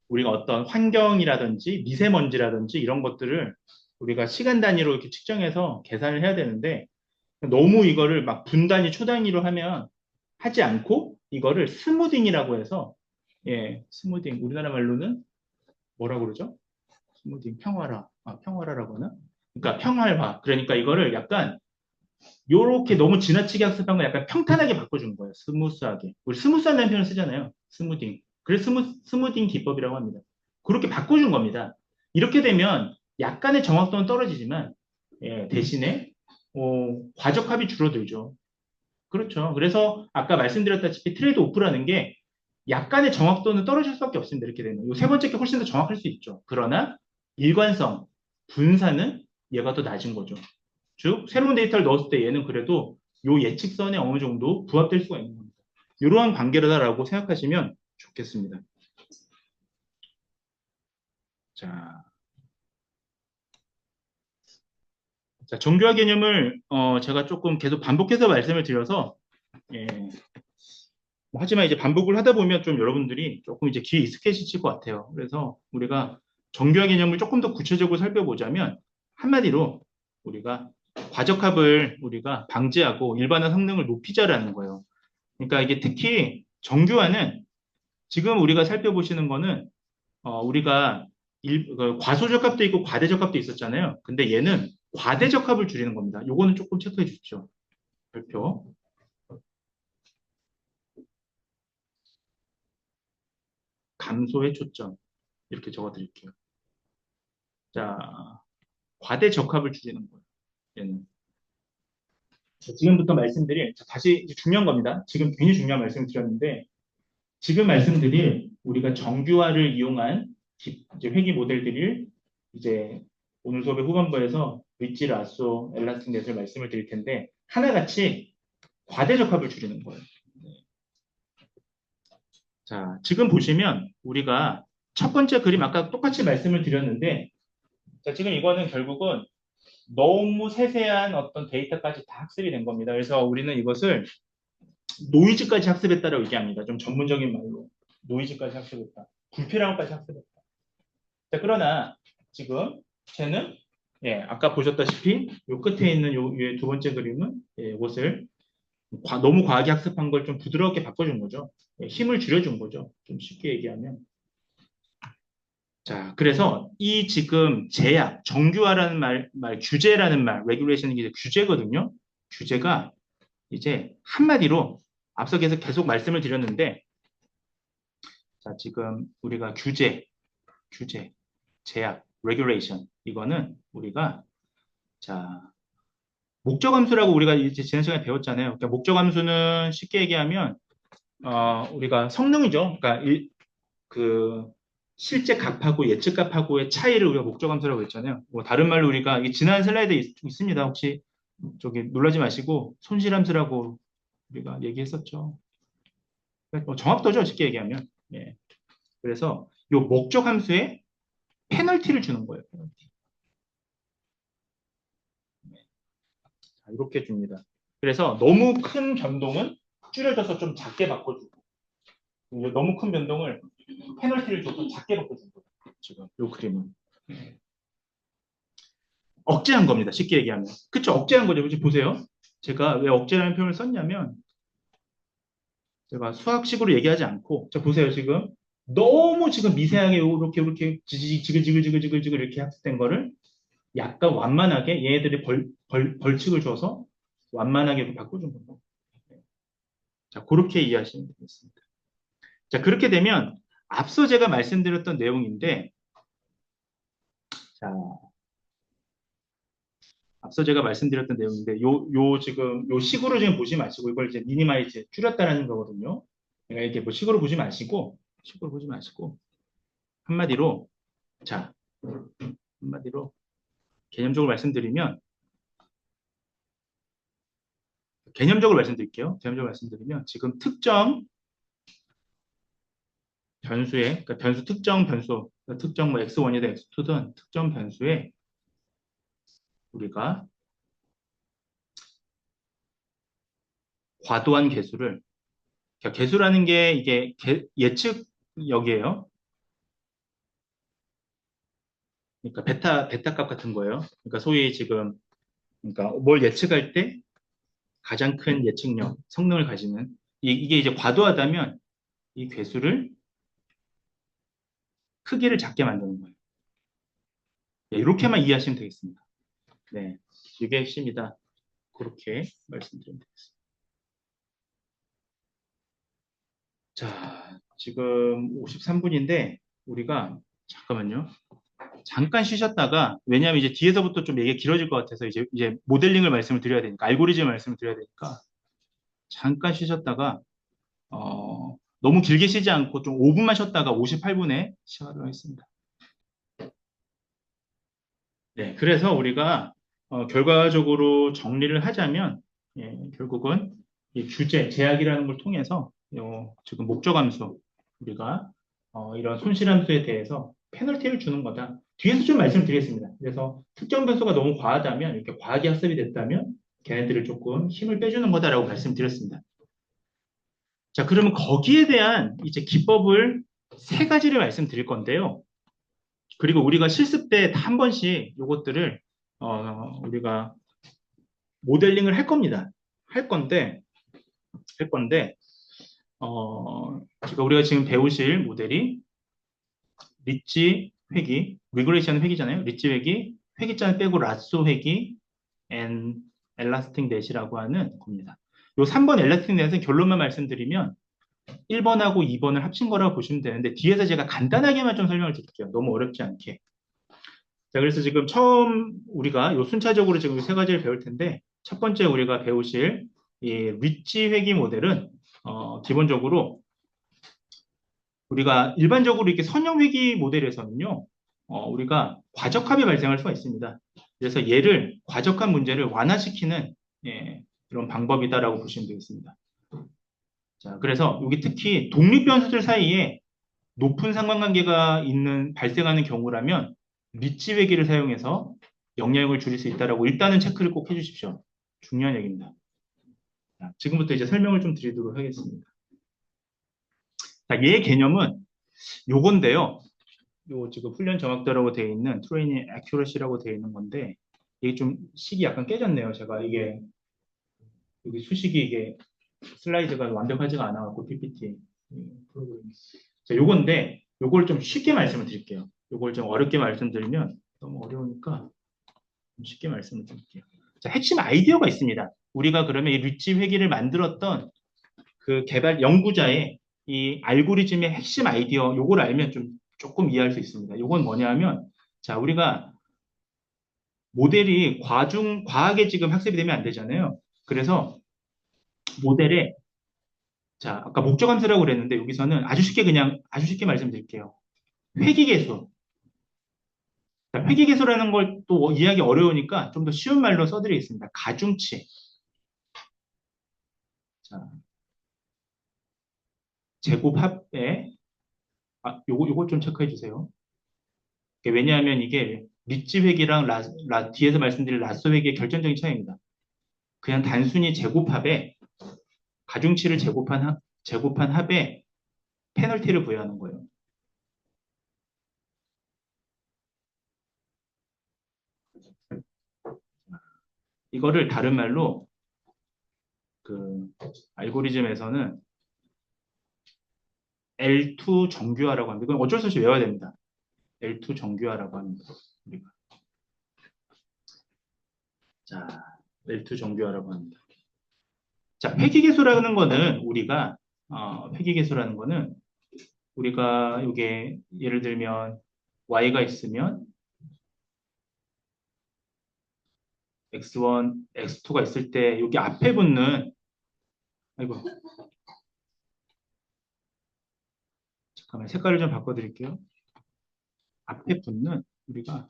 우리가 어떤 환경이라든지 미세먼지라든지 이런 것들을 우리가 시간 단위로 이렇게 측정해서 계산을 해야 되는데 너무 이거를 막 분 단위, 초 단위로 하면 하지 않고 이거를 스무딩이라고 해서 스무딩 우리나라 말로는 뭐라고 그러죠? 스무딩 평화라고 하나? 그러니까 평활화. 그러니까 이거를 약간 요렇게 너무 지나치게 학습한 거 약간 평탄하게 바꿔주는 거예요. 스무스하게. 우리 스무스한다는 표현을 쓰잖아요. 스무딩. 그래서 스무딩 기법이라고 합니다. 그렇게 바꿔준 겁니다. 이렇게 되면 약간의 정확도는 떨어지지만 대신에 과적합이 줄어들죠. 그렇죠. 그래서 아까 말씀드렸다시피 트레이드 오프라는 게 약간의 정확도는 떨어질 수밖에 없습니다. 이렇게 되면. 이 세 번째 게 훨씬 더 정확할 수 있죠. 그러나 일관성, 분산은 얘가 더 낮은 거죠. 즉 새로운 데이터를 넣었을 때 얘는 그래도 요 예측선에 어느 정도 부합될 수가 있는 겁니다. 이러한 관계다라고 생각하시면 좋겠습니다. 자, 정교화 개념을 제가 조금 계속 반복해서 말씀을 드려서 예, 하지만 이제 반복을 하다 보면 좀 여러분들이 조금 이제 귀에 익숙해지실 것 같아요. 그래서 우리가 정교화 개념을 조금 더 구체적으로 살펴보자면 한마디로 우리가 과적합을 우리가 방지하고 일반화 성능을 높이자라는 거예요. 그러니까 이게 특히 정교화는 지금 우리가 살펴보시는 거는 우리가 과소적합도 있고 과대적합도 있었잖아요. 근데 얘는 과대적합을 줄이는 겁니다. 요거는 조금 체크해 주십시오. 별표. 감소의 초점. 이렇게 적어 드릴게요. 자, 과대적합을 줄이는 거예요. 얘는. 자, 지금부터 말씀드릴, 다시 중요한 겁니다. 지금 굉장히 중요한 말씀을 드렸는데, 지금 말씀드릴 우리가 정규화를 이용한 이제 회귀 모델들을 이제 오늘 수업의 후반부에서 리치, 라쏘, 엘라스틱 넷을 말씀을 드릴 텐데, 하나같이 과대적합을 줄이는 거예요. 자, 지금 보시면 우리가 첫 번째 그림 아까 똑같이 말씀을 드렸는데, 자, 지금 이거는 결국은 너무 세세한 어떤 데이터까지 다 학습이 된 겁니다. 그래서 우리는 이것을 노이즈까지 학습했다라고 얘기합니다. 좀 전문적인 말로. 노이즈까지 학습했다. 불필요한까지 학습했다. 자, 그러나 지금 쟤는 아까 보셨다시피 요 끝에 있는 요 두 번째 그림은 이것을 너무 과하게 학습한 걸 좀 부드럽게 바꿔준 거죠. 힘을 줄여준 거죠. 좀 쉽게 얘기하면. 자, 그래서 이 지금 제약, 정규화라는 규제라는 말, regulation이 이제 규제거든요. 규제가 이제 한마디로 앞서 계속 말씀을 드렸는데, 자, 지금 우리가 규제, 제약, regulation 이거는 우리가 자 목적 함수라고 우리가 이제 지난 시간에 배웠잖아요. 그러니까 목적 함수는 쉽게 얘기하면 우리가 성능이죠. 그러니까 그 실제 값하고 예측 값하고의 차이를 우리가 목적 함수라고 했잖아요. 뭐 다른 말로 우리가 이 지난 슬라이드에 있습니다. 혹시 저기 놀라지 마시고 손실 함수라고 우리가 얘기했었죠. 정확도죠. 쉽게 얘기하면. 예. 그래서 이 목적 함수에 페널티를 주는 거예요. 페널티. 자, 이렇게 줍니다. 그래서 너무 큰 변동은 줄여져서 좀 작게 바꿔주고 너무 큰 변동을 페널티를 줘서 작게 바꿔준 거예요. 지금 이 그림은. 억제한 겁니다. 쉽게 얘기하면. 그쵸? 억제한 거죠. 그치? 보세요. 제가 왜 억제라는 표현을 썼냐면 제가 수학식으로 얘기하지 않고 자 보세요. 지금 너무 지금 미세하게 이렇게 지글지글 이렇게 학습된 거를 약간 완만하게 얘네들이 벌칙을 줘서 완만하게 이렇게 바꿔준 겁니다. 자, 그렇게 이해하시면 되겠습니다. 자, 그렇게 되면 앞서 제가 말씀드렸던 내용인데 자, 앞서 제가 말씀드렸던 내용인데 지금 요 식으로 지금 보지 마시고 이걸 이제 미니마이즈 줄였다라는 거거든요. 그러니까 이렇게 뭐 식으로 보지 마시고 한마디로 자, 한마디로 개념적으로 말씀드리면 개념적으로 말씀드리면 지금 특정 변수의 그러니까 특정 변수 특정 뭐 x1이든 x2든 특정 변수에 우리가 과도한 개수를 그러니까 개수라는 게 이게 예측역이에요. 그러니까 베타 값 같은 거예요. 그러니까 소위 지금 그러니까 뭘 예측할 때 가장 큰 예측력, 성능을 가지는 이게 이제 과도하다면 이 괴수를 크기를 작게 만드는 거예요. 네, 이렇게만 이해하시면 되겠습니다. 네, 이게 핵심이다. 그렇게 말씀드리면 되겠습니다. 자, 지금 53분인데 우리가 잠깐만요. 잠깐 쉬셨다가 왜냐하면 이제 뒤에서부터 좀 얘기가 길어질 것 같아서 이제 모델링을 말씀을 드려야 되니까 알고리즘 말씀을 드려야 되니까 잠깐 쉬셨다가 너무 길게 쉬지 않고 좀 5분만 쉬었다가 58분에 시작하도록 하겠습니다. 네, 그래서 우리가 결과적으로 정리를 하자면 결국은 이 제약이라는 걸 통해서 지금 목적 함수 우리가 이런 손실 함수에 대해서 페널티를 주는 거다. 뒤에서 좀 말씀드리겠습니다. 그래서 특정 변수가 너무 과하다면 이렇게 과하게 학습이 됐다면 걔네들을 조금 힘을 빼주는 거다라고 말씀드렸습니다. 자, 그러면 거기에 대한 이제 기법을 세 가지를 말씀드릴 건데요. 그리고 우리가 실습 때 한 번씩 이것들을 우리가 모델링을 할 겁니다. 할 건데 제가 우리가 지금 배우실 모델이 리치 회기, 리그레이션 회기잖아요. 리치 회기, 회기자를 빼고 라쏘 회기, and 엘라스틱 넷이라고 하는 겁니다. 요 3번 엘라스틱 넷은 결론만 말씀드리면 1번하고 2번을 합친 거라고 보시면 되는데 뒤에서 제가 간단하게만 좀 설명을 드릴게요. 너무 어렵지 않게. 자, 그래서 지금 처음 우리가 요 순차적으로 지금 세 가지를 배울 텐데 첫 번째 우리가 배우실 이 리치 회기 모델은 기본적으로 우리가 일반적으로 이렇게 선형 회기 모델에서는요, 우리가 과적합이 발생할 수가 있습니다. 그래서 얘를 과적합 문제를 완화시키는 그런 방법이다라고 보시면 되겠습니다. 자, 그래서 여기 특히 독립 변수들 사이에 높은 상관관계가 발생하는 경우라면 리치 회기를 사용해서 영향을 줄일 수 있다라고 일단은 체크를 꼭 해주십시오. 중요한 얘기입니다. 자, 지금부터 이제 설명을 좀 드리도록 하겠습니다. 자, 얘 개념은 요건데요. 요 지금 훈련 정확도라고 되어 있는 트레이닝 액큐러시라고 되어 있는 건데 이게 좀 식이 약간 깨졌네요. 제가 이게 여기 수식이 이게 슬라이드가 완벽하지가 않아갖고 PPT 프로그래밍. 자, 요건데 요걸 좀 쉽게 말씀을 드릴게요. 요걸 좀 어렵게 말씀드리면 너무 어려우니까 좀 쉽게 말씀을 드릴게요. 자, 핵심 아이디어가 있습니다. 우리가 그러면 이 리치 회계를 만들었던 그 개발 연구자의 이 알고리즘의 핵심 아이디어 요걸 알면 좀 조금 이해할 수 있습니다. 요건 뭐냐면 자, 우리가 모델이 과하게 지금 학습이 되면 안 되잖아요. 그래서 모델에 자, 아까 목적 함수라고 그랬는데 여기서는 아주 쉽게 말씀드릴게요. 회귀계수. 자, 회귀계수라는 걸 또 이해하기 어려우니까 좀 더 쉬운 말로 써드리겠습니다. 가중치. 자, 제곱합에 요거 좀 체크해 주세요. 왜냐하면 이게 리치 회귀랑 뒤에서 말씀드린 라쏘 회귀의 결정적인 차이입니다. 그냥 단순히 제곱합에 가중치를 제곱한 합에 페널티를 부여하는 거예요. 이거를 다른 말로 그 알고리즘에서는 L2 정규화라고 합니다. 이건 어쩔 수 없이 외워야 됩니다. L2 정규화라고 합니다. 우리가. 자, L2 정규화라고 합니다. 자, 회귀계수라는 거는 우리가 이게 예를 들면 y가 있으면 x1, x2가 있을 때 여기 앞에 붙는 아이고 잠깐만 색깔을 좀 바꿔드릴게요. 앞에 붙는 우리가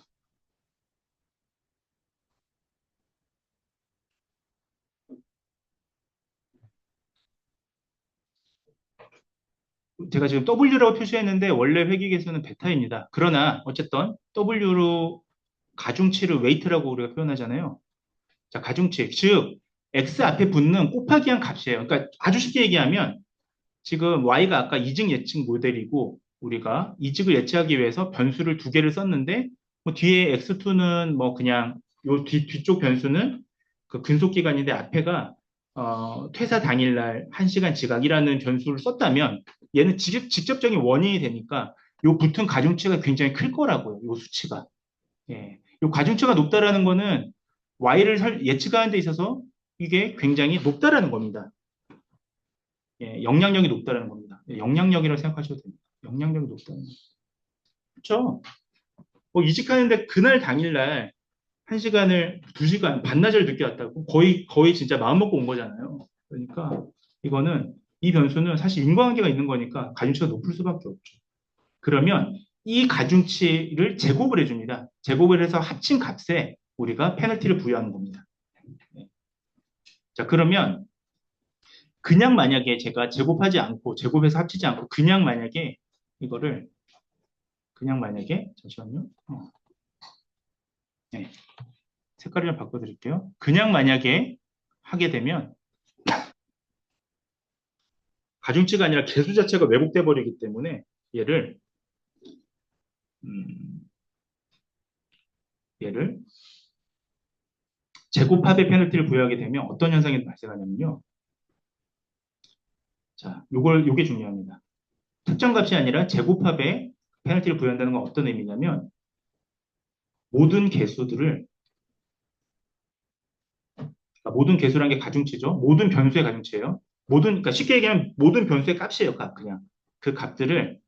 제가 지금 W라고 표시했는데 원래 회귀계수는 베타입니다. 그러나 어쨌든 W로 가중치를 웨이트라고 우리가 표현하잖아요. 자, 가중치 즉 x 앞에 붙는 곱하기 한 값이에요. 그러니까 아주 쉽게 얘기하면 지금 y가 아까 이직 예측 모델이고 우리가 이직을 예측하기 위해서 변수를 두 개를 썼는데 뭐 뒤에 x2는 뭐 그냥 요 뒤쪽 변수는 그 근속 기간인데 앞에가 퇴사 당일날 1시간 지각이라는 변수를 썼다면 얘는 직접적인 원인이 되니까 요 붙은 가중치가 굉장히 클 거라고요. 요 수치가. 예. 요 가중치가 높다라는 거는 y를 예측하는 데 있어서 이게 굉장히 높다라는 겁니다. 예, 영향력이 높다는 겁니다. 예, 영향력이라고 생각하셔도 됩니다. 영향력이 높다는 거죠. 그렇죠? 뭐 이직하는데 그날 당일날 1시간을 2시간 반나절 늦게 왔다고 거의 진짜 마음 먹고 온 거잖아요. 그러니까 이거는 이 변수는 사실 인과관계가 있는 거니까 가중치가 높을 수밖에 없죠. 그러면 이 가중치를 제곱을 해줍니다. 제곱을 해서 합친 값에 우리가 페널티를 부여하는 겁니다. 네. 자, 그러면 그냥 만약에 제가 제곱하지 않고 제곱해서 합치지 않고 이거를 그냥 만약에 잠시만요. 네, 색깔을 좀 바꿔드릴게요. 그냥 만약에 하게 되면 가중치가 아니라 개수 자체가 왜곡돼 버리기 때문에 얘를 음, 얘를 제곱합의 페널티를 부여하게 되면 어떤 현상이 발생하냐면요. 자, 요게 중요합니다. 특정 값이 아니라 제곱합에 페널티를 부여한다는 건 어떤 의미냐면 모든 개수들을 그러니까 모든 개수라는 게 가중치죠. 모든 변수의 가중치예요. 그러니까 쉽게 얘기하면 모든 변수의 값이에요. 그냥 그 값들을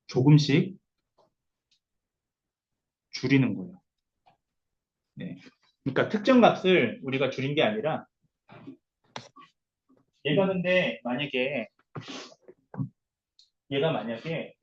조금씩 줄이는 거예요. 네. 그러니까 특정 값을 우리가 줄인 게 아니라 얘가 근데 얘가 만약에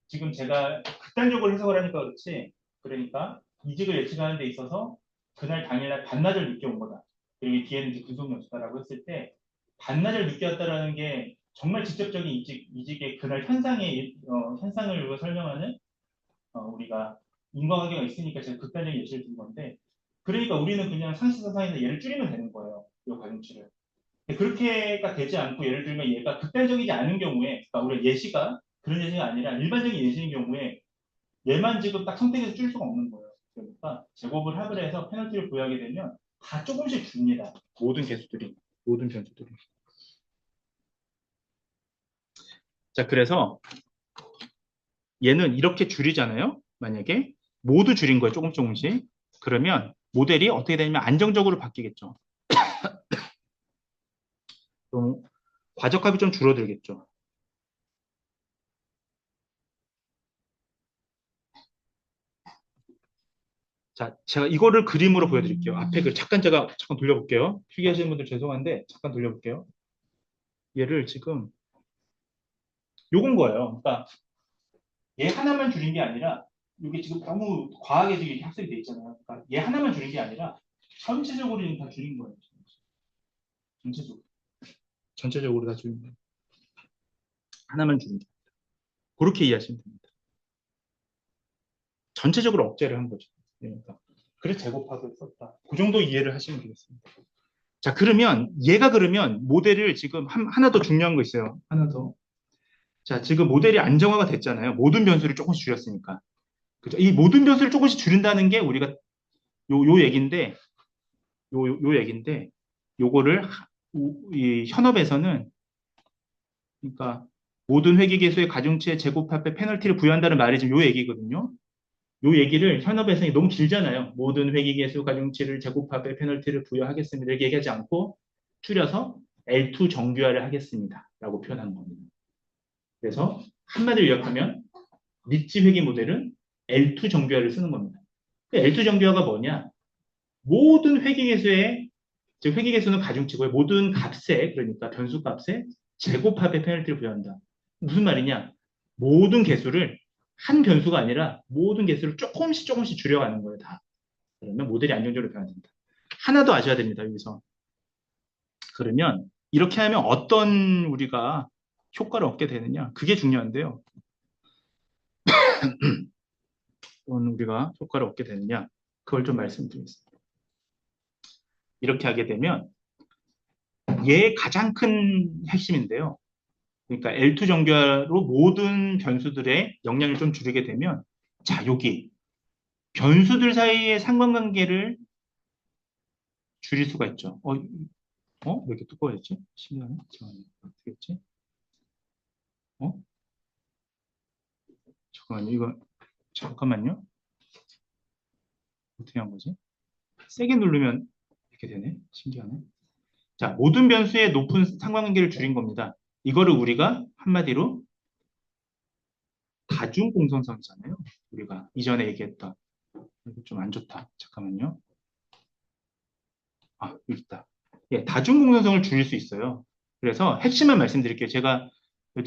지금 제가 극단적으로 해석을 하니까 그렇지 그러니까 이직을 예측하는 데 있어서 그날 당일날 반나절 늦게 온 거다. 그리고 이 뒤에는 이제 근속 연수다라고 했을 때 반나절 늦게 왔다라는 게 정말 직접적인 이직의 그날 현상을 설명하는 우리가 인과관계가 있으니까 제가 극단적인 예시를 든 건데 그러니까 우리는 그냥 상식선상에서 얘를 줄이면 되는 거예요. 이 가중치를. 그렇게가 되지 않고 예를 들면 얘가 극단적이지 않은 경우에 그러니까 우리 예시가 그런 예시가 아니라 일반적인 예시인 경우에 얘만 지금 딱 선택해서 줄 수가 없는 거예요. 그러니까 제곱을 합을 해서 페널티를 부여하게 되면 다 조금씩 줍니다. 모든 개수들이 모든 변수들이. 자, 그래서 얘는 이렇게 줄이잖아요. 만약에 모두 줄인 거예요. 조금씩. 그러면 모델이 어떻게 되냐면 안정적으로 바뀌겠죠. 그럼 과적합이 좀 줄어들겠죠. 자, 제가 이거를 그림으로 보여드릴게요. 앞에 그 잠깐 제가 잠깐 돌려볼게요. 필기하시는 분들 죄송한데 잠깐 돌려볼게요. 얘를 지금 요건 거예요. 그러니까 얘 하나만 줄인 게 아니라 이게 지금 너무 과하게 지금 이렇게 학습이 돼 있잖아요. 그러니까 얘 하나만 줄인 게 아니라 전체적으로 지금 다 줄인 거예요. 전체적으로. 전체적으로 다 줄인 거예요. 하나만 줄인 게. 그렇게 이해하시면 됩니다. 전체적으로 억제를 한 거죠. 그러니까. 그래서 제곱합을 썼다. 그 정도 이해를 하시면 되겠습니다. 자, 그러면 얘가 그러면 모델을 지금 하나 더 중요한 거 있어요. 하나 더. 자, 지금 모델이 안정화가 됐잖아요. 모든 변수를 조금씩 줄였으니까. 그죠? 이 모든 변수를 조금씩 줄인다는 게 우리가 요 얘기인데, 요 얘기인데, 요거를 이 현업에서는 그러니까 모든 회계계수의 가중치의 제곱합에 페널티를 부여한다는 말이 지금 요 얘기거든요. 요 얘기를 현업에서 너무 길잖아요. 모든 회계계수 가중치를 제곱합에 페널티를 부여하겠습니다. 이렇게 얘기하지 않고 줄여서 L2 정규화를 하겠습니다. 라고 표현하는 겁니다. 그래서 한마디로 요약하면 리치 회계 모델은 L2 정규화를 쓰는 겁니다. L2 정규화가 뭐냐? 모든 회계계수의 즉 회계계수는 가중치고요. 모든 값에 그러니까 변수 값에 제곱합의 페널티를 부여한다. 무슨 말이냐? 모든 개수를 한 변수가 아니라 모든 개수를 조금씩 줄여가는 거예요. 다. 그러면 모델이 안정적으로 변화된다. 하나 더 아셔야 됩니다. 여기서. 그러면 이렇게 하면 어떤 우리가 효과를 얻게 되느냐? 그게 중요한데요. 어떤 우리가 효과를 얻게 되느냐? 그걸 좀 말씀드리겠습니다. 이렇게 하게 되면 얘의 가장 큰 핵심인데요. 그러니까 L2 정규화로 모든 변수들의 영향을 좀 줄이게 되면 자, 여기 변수들 사이의 상관관계를 줄일 수가 있죠. 왜 이렇게 두꺼워졌지? 신기하네. 잠깐만요. 어떻게 했지? 어? 잠깐만요. 이거 잠깐만요. 어떻게 한 거지? 세게 누르면 이렇게 되네. 신기하네. 자, 모든 변수의 높은 상관관계를 줄인 겁니다. 이거를 우리가 한마디로 다중 공선상이잖아요. 우리가 이전에 얘기했던. 이거 좀 안 좋다. 잠깐만요. 여기 있다. 예, 다중 공선성을 줄일 수 있어요. 그래서 핵심만 말씀드릴게요. 제가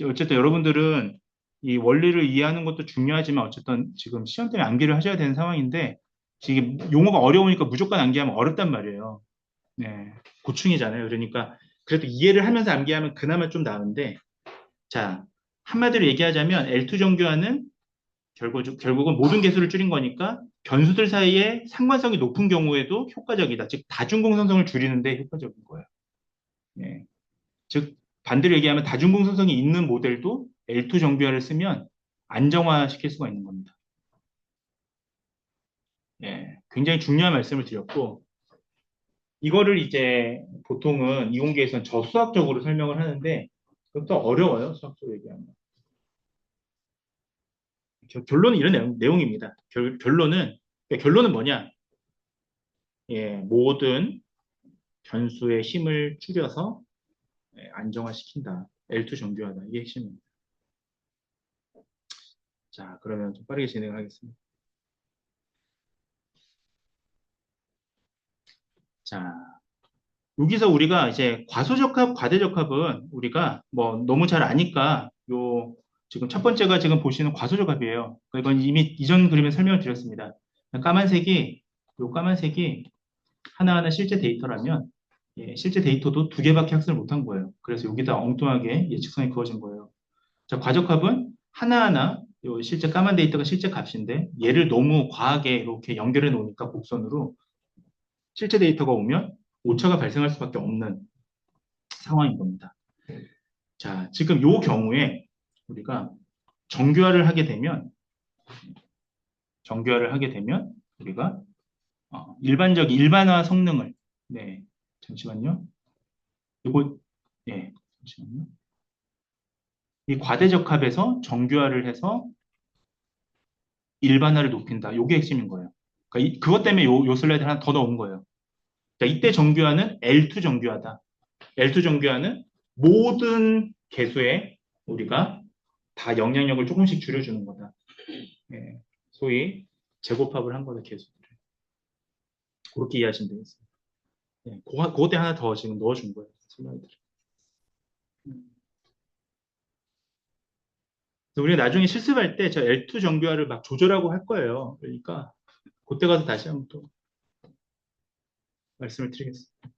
어쨌든 여러분들은 이 원리를 이해하는 것도 중요하지만 어쨌든 지금 시험 때문에 암기를 하셔야 되는 상황인데 지금 용어가 어려우니까 무조건 암기하면 어렵단 말이에요. 네, 고충이잖아요. 그러니까 그래도 이해를 하면서 암기하면 그나마 좀 나은데 자, 한마디로 얘기하자면 L2 정규화는 결국은 모든 개수를 줄인 거니까 변수들 사이에 상관성이 높은 경우에도 효과적이다. 즉, 다중공선성을 줄이는데 효과적인 거예요. 예. 즉, 반대로 얘기하면 다중공선성이 있는 모델도 L2 정비화를 쓰면 안정화시킬 수가 있는 겁니다. 예. 굉장히 중요한 말씀을 드렸고, 이거를 이제 보통은 이공계에서는 저수학적으로 설명을 하는데, 그것도 어려워요. 수학적으로 얘기하면. 결론은 이런 내용입니다. 결론은 뭐냐? 예, 모든 변수의 힘을 줄여서 안정화시킨다. L2 정교하다. 이게 핵심입니다. 자, 그러면 좀 빠르게 진행하겠습니다. 자, 여기서 우리가 이제 과소적합, 과대적합은 우리가 뭐 너무 잘 아니까 지금 첫 번째가 지금 보시는 과소적합이에요. 그러니까 이건 이미 이전 그림에 설명을 드렸습니다. 까만색이 하나하나 실제 데이터라면 실제 데이터도 두 개밖에 학습을 못한 거예요. 그래서 여기다 엉뚱하게 예측성이 그어진 거예요. 자, 과적합은 하나하나 실제 까만 데이터가 실제 값인데 얘를 너무 과하게 이렇게 연결해 놓으니까 곡선으로 실제 데이터가 오면 오차가 발생할 수밖에 없는 상황인 겁니다. 자, 지금 이 경우에 우리가 정규화를 하게 되면 우리가 일반화 성능을 네, 잠시만요. 이거 잠시만요. 이 과대적합에서 정규화를 해서 일반화를 높인다. 이게 핵심인 거예요. 그러니까 그것 때문에 요 슬라이드 하나 더 넣은 거예요. 자, 이때 정규화는 L2 정규화다. L2 정규화는 모든 개수에 우리가 다 영향력을 조금씩 줄여주는 거다. 예, 소위 재곱합을 한 거다, 개수들을. 그렇게 이해하시면 되겠습니다. 예, 그때 하나 더 지금 넣어준 거예요, 슬라이드를. 우리가 나중에 실습할 때 저 L2 정규화를 막 조절하고 할 거예요. 그러니까 그때 가서 다시 한번 또 말씀을 드리겠습니다.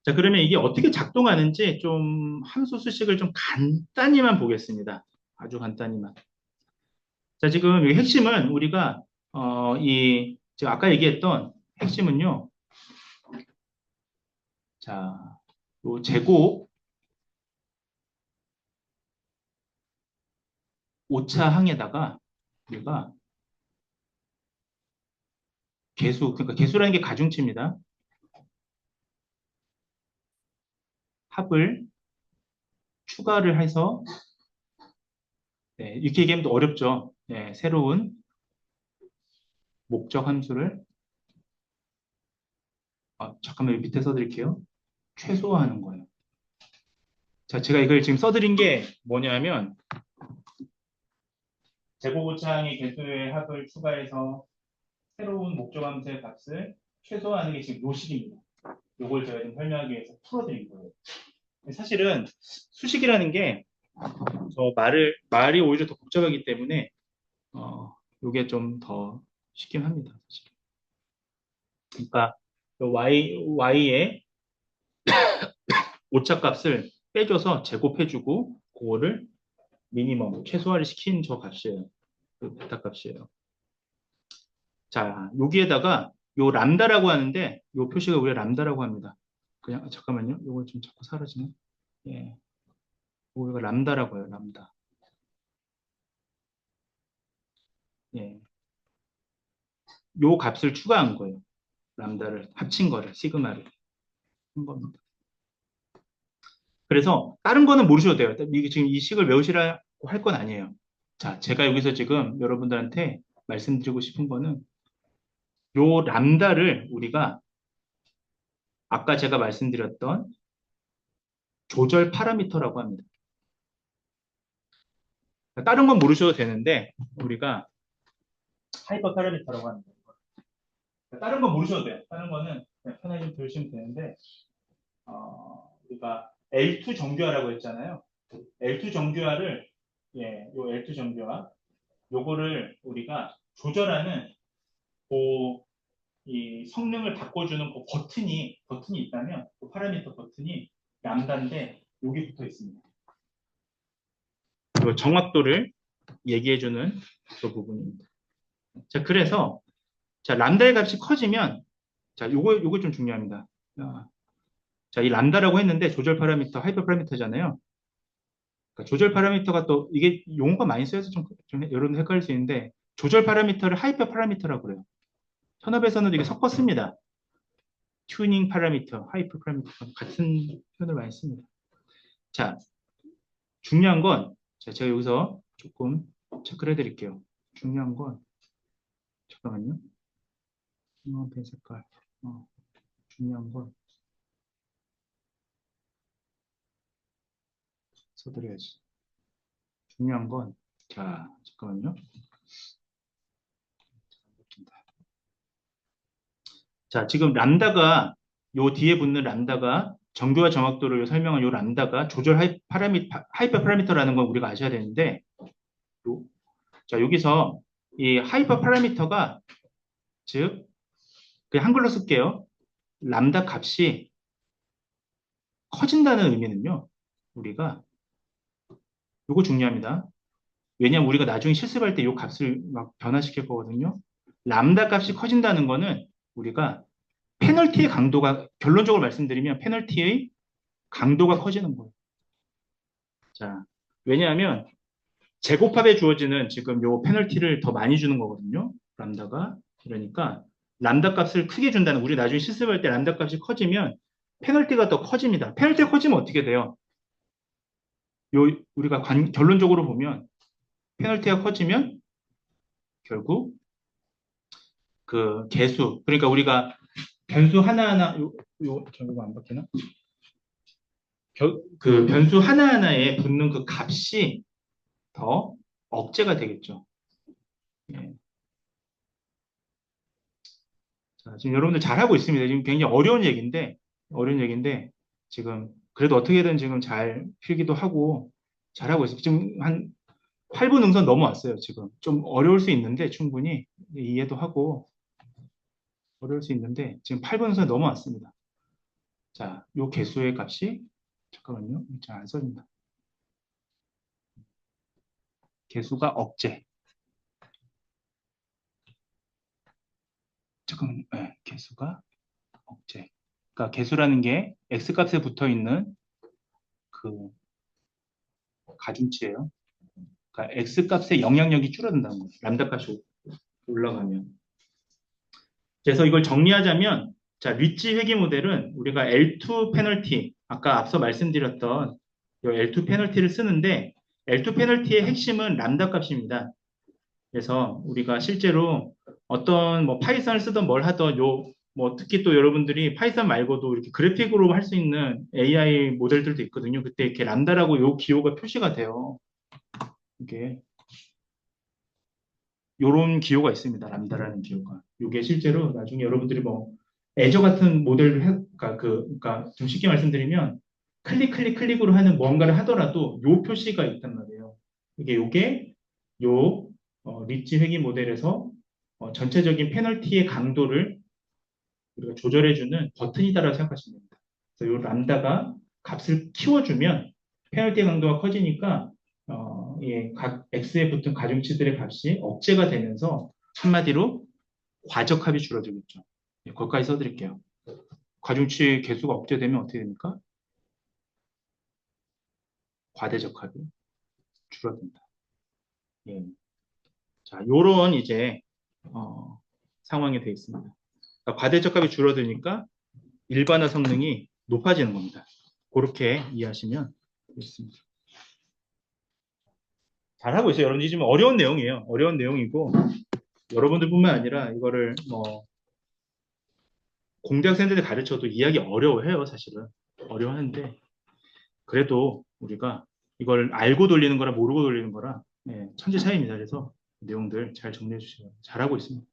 자, 그러면 이게 어떻게 작동하는지 좀 함수 수식을 좀 간단히만 보겠습니다. 아주 간단히만. 자, 지금 이 핵심은 우리가 제가 아까 얘기했던 핵심은요. 자, 요 제곱 오차 항에다가 우리가 개수, 그러니까 개수라는 게 가중치입니다. 합을 추가를 해서 네, 이렇게 얘기하면 또 어렵죠. 네, 새로운 목적 함수를 잠깐만 여기 밑에 써드릴게요. 최소화하는 거예요. 자, 제가 이걸 지금 써드린 게 뭐냐면 제곱오차항의 개수의 합을 추가해서 새로운 목적 함수의 값을 최소화하는 게 지금 요식입니다. 요걸 제가 지금 설명하기 위해서 풀어드린 거예요. 사실은 수식이라는 게 말이 오히려 더 복잡하기 때문에 요게 좀 더 쉽긴 합니다. 사실. 그러니까 y의 오차값을 빼줘서 제곱해주고 그거를 미니멈 최소화를 시킨 저 값이에요. 그 베타 값이에요. 자, 여기에다가 요 람다라고 하는데 요 표시가 우리가 람다라고 합니다. 그냥 잠깐만요. 요거 좀 자꾸 사라지네. 예. 우리가 람다라고 해요. 람다. 예. 요 값을 추가한 거예요. 람다를 합친 거를 시그마를 한 겁니다. 그래서 다른 거는 모르셔도 돼요. 이게 지금 이 식을 외우시라고 할 건 아니에요. 자, 제가 여기서 지금 여러분들한테 말씀드리고 싶은 거는 요 람다를 우리가 아까 제가 말씀드렸던 조절 파라미터라고 합니다. 다른 건 모르셔도 되는데 우리가 하이퍼 파라미터라고 합니다. 다른 건 모르셔도 돼요. 다른 거는 그냥 편하게 좀 들으시면 되는데 우리가 L2 정규화라고 했잖아요. L2 정규화를 요 L2 정규화 요거를 우리가 조절하는 이 성능을 바꿔주는 그 버튼이 있다면 그 파라미터 버튼이 람다인데 여기 붙어 있습니다. 그 정확도를 얘기해주는 그 부분입니다. 자, 그래서 자 람다의 값이 커지면 자 요거 좀 중요합니다. 자, 이 람다라고 했는데 조절 파라미터, 하이퍼 파라미터잖아요. 그러니까 조절 파라미터가 또 이게 용어가 많이 쓰여서 좀 여러분 헷갈릴 수 있는데 조절 파라미터를 하이퍼 파라미터라고 그래요. 현업에서는 이게 섞어 씁니다. 튜닝 파라미터, 하이퍼 파라미터 같은 표현을 많이 씁니다. 자, 중요한 건 제가 여기서 조금 체크를 해드릴게요. 중요한 건 잠깐만요. 펜 색깔. 중요한 건 써드려야지. 중요한 건 자, 잠깐만요. 자, 지금 람다가 요 뒤에 붙는 람다가 정교와 정확도를 설명한 요 람다가 조절 하이퍼 파라미터라는 건 우리가 아셔야 되는데 자, 여기서 이 하이퍼 파라미터가 즉 그냥 한글로 쓸게요. 람다 값이 커진다는 의미는요. 우리가 요거 중요합니다. 왜냐하면 우리가 나중에 실습할 때 요 값을 막 변화시킬 거거든요. 람다 값이 커진다는 거는 우리가 페널티의 강도가 결론적으로 말씀드리면 페널티의 강도가 커지는 거예요. 자, 왜냐하면 제곱합에 주어지는 지금 요 페널티를 더 많이 주는 거거든요. 람다가. 그러니까 람다 값을 크게 준다는 우리 나중에 실습할 때 람다 값이 커지면 페널티가 더 커집니다. 페널티가 커지면 어떻게 돼요? 우리가 결론적으로 보면 페널티가 커지면 결국 그 개수, 그러니까 우리가 변수 하나하나, 저거 안 바뀌나? 그 변수 하나하나에 붙는 그 값이 더 억제가 되겠죠. 예. 자, 지금 여러분들 잘하고 있습니다. 지금 굉장히 어려운 얘기인데, 지금, 그래도 어떻게든 지금 잘 필기도 하고, 잘하고 있어요. 지금 한 8분 응선 넘어왔어요, 지금. 좀 어려울 수 있는데, 충분히 이해도 하고, 어려울 수 있는데, 지금 8분 응선 넘어왔습니다. 자, 요 개수의 값이, 잠깐만요. 잘 안 써진다. 개수가 억제. 잠깐만요. 네, 개수가 억제. 그러니까 개수라는 게 x값에 붙어 있는 그 가중치예요. 그러니까 x값의 영향력이 줄어든다는 거예요. 람다 값이 올라가면. 그래서 이걸 정리하자면, 자, 리치 회귀 모델은 우리가 L2 페널티, 아까 앞서 말씀드렸던 이 L2 페널티를 쓰는데, L2 페널티의 핵심은 람다 값입니다. 그래서 우리가 실제로 어떤 뭐 파이썬을 쓰던 뭘 하던 뭐 특히 또 여러분들이 파이썬 말고도 이렇게 그래픽으로 할 수 있는 AI 모델들도 있거든요. 그때 이렇게 람다라고 요 기호가 표시가 돼요. 이게 요런 기호가 있습니다. 람다라는 기호가. 이게 실제로 나중에 여러분들이 뭐 애저 같은 모델을 그러니까 좀 쉽게 말씀드리면 클릭으로 하는 뭔가를 하더라도 요 표시가 있단 말이에요. 요게 요 리치 회귀 모델에서 전체적인 페널티의 강도를 우리가 조절해주는 버튼이다라고 생각하시면 됩니다. 그래서 요 람다가 값을 키워주면 페널티 강도가 커지니까 예, 각 x에 붙은 가중치들의 값이 억제가 되면서 한마디로 과적합이 줄어들겠죠. 예, 거기까지 써드릴게요. 가중치 개수가 억제되면 어떻게 됩니까? 과대적합이 줄어든다. 예. 자, 요런 이제 상황이 되어 있습니다. 그러니까 과대적합이 줄어드니까 일반화 성능이 높아지는 겁니다. 그렇게 이해하시면 되겠습니다. 잘하고 있어요. 여러분들 지금 어려운 내용이에요. 어려운 내용이고 여러분들뿐만 아니라 이거를 뭐 공대학생들이 가르쳐도 이해하기 어려워해요. 사실은 어려워하는데 그래도 우리가 이걸 알고 돌리는 거라 모르고 돌리는 거라 예, 천지 차이입니다. 그래서 내용들 잘 정리해 주시면 잘하고 있습니다.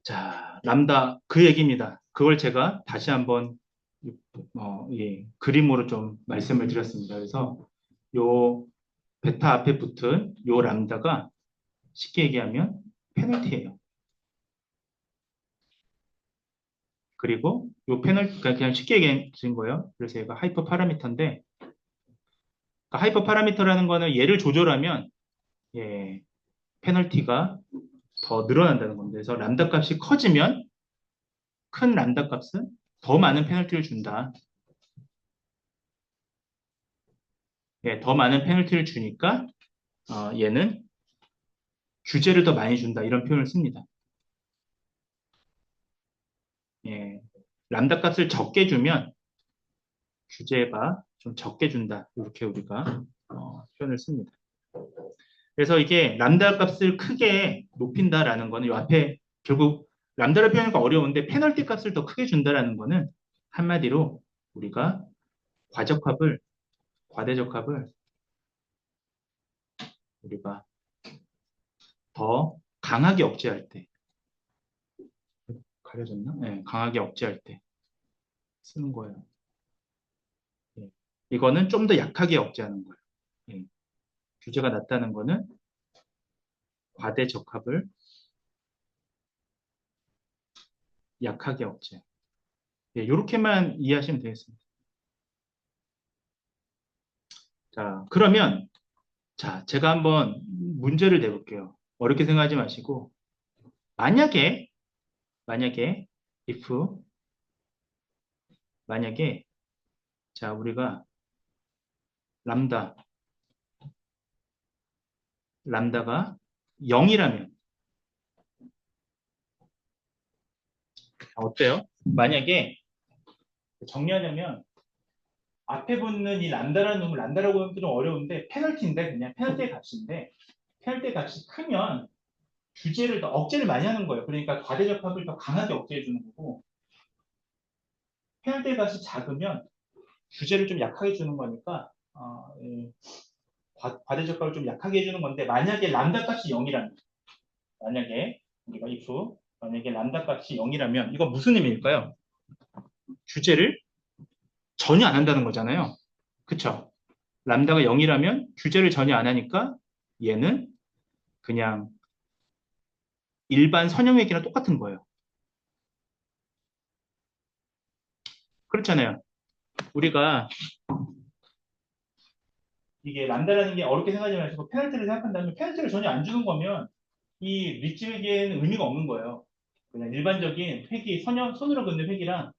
자, 람다 그 얘기입니다. 그걸 제가 다시 한번 예, 그림으로 좀 말씀을 드렸습니다. 그래서 요 베타 앞에 붙은 요 람다가 쉽게 얘기하면 페널티예요. 그리고 요 그러니까 그냥 쉽게 얘기해준 거예요. 그래서 얘가 하이퍼 파라미터인데 그러니까 하이퍼 파라미터라는 거는 얘를 조절하면 예, 페널티가 더 늘어난다는 겁니다. 그래서 람다 값이 커지면 큰 람다 값은 더 많은 페널티를 준다. 예, 더 많은 페널티를 주니까 얘는 규제를 더 많이 준다. 이런 표현을 씁니다. 예, 람다 값을 적게 주면 규제가 좀 적게 준다. 이렇게 우리가 표현을 씁니다. 그래서 이게 람다 값을 크게 높인다라는 거는 이 앞에 결국 람다를 표현하기가 어려운데 페널티 값을 더 크게 준다라는 거는 한마디로 우리가 과적합을 과대적합을 우리가 더 강하게 억제할 때 가려졌나? 네, 강하게 억제할 때 쓰는 거예요. 예. 이거는 좀 더 약하게 억제하는 거예요. 예. 규제가 낮다는 거는 과대적합을 약하게 억제. 예, 이렇게만 이해하시면 되겠습니다. 자, 그러면 자, 제가 한번 문제를 내볼게요. 어렵게 생각하지 마시고 만약에 만약에 if 만약에 자, 우리가 람다 람다가 0이라면 어때요? 만약에 정리하려면 앞에 붙는 이 람다라는 놈을 람다라고 하기 좀 어려운데 페널티인데 그냥 페널티의 값인데 페널티의 값이 크면 규제를 더 억제를 많이 하는 거예요. 그러니까 과대적합을 더 강하게 억제해 주는 거고 페널티의 값이 작으면 규제를 좀 약하게 주는 거니까 과대적합을 좀 약하게 해주는 건데 만약에 람다 값이 0이라면 만약에 우리가 if 만약에 람다 값이 0이라면 이거 무슨 의미일까요? 규제를 전혀 안 한다는 거잖아요. 그쵸? 람다가 0이라면 규제를 전혀 안 하니까 얘는 그냥 일반 선형획이랑 똑같은 거예요. 그렇잖아요. 우리가 이게 람다라는 게 어렵게 생각하지 마시고 페널티를 생각한다면 페널티를 전혀 안 주는 거면 이 리치 회계에는 의미가 없는 거예요. 그냥 일반적인 회기, 손으로 긋는 회기랑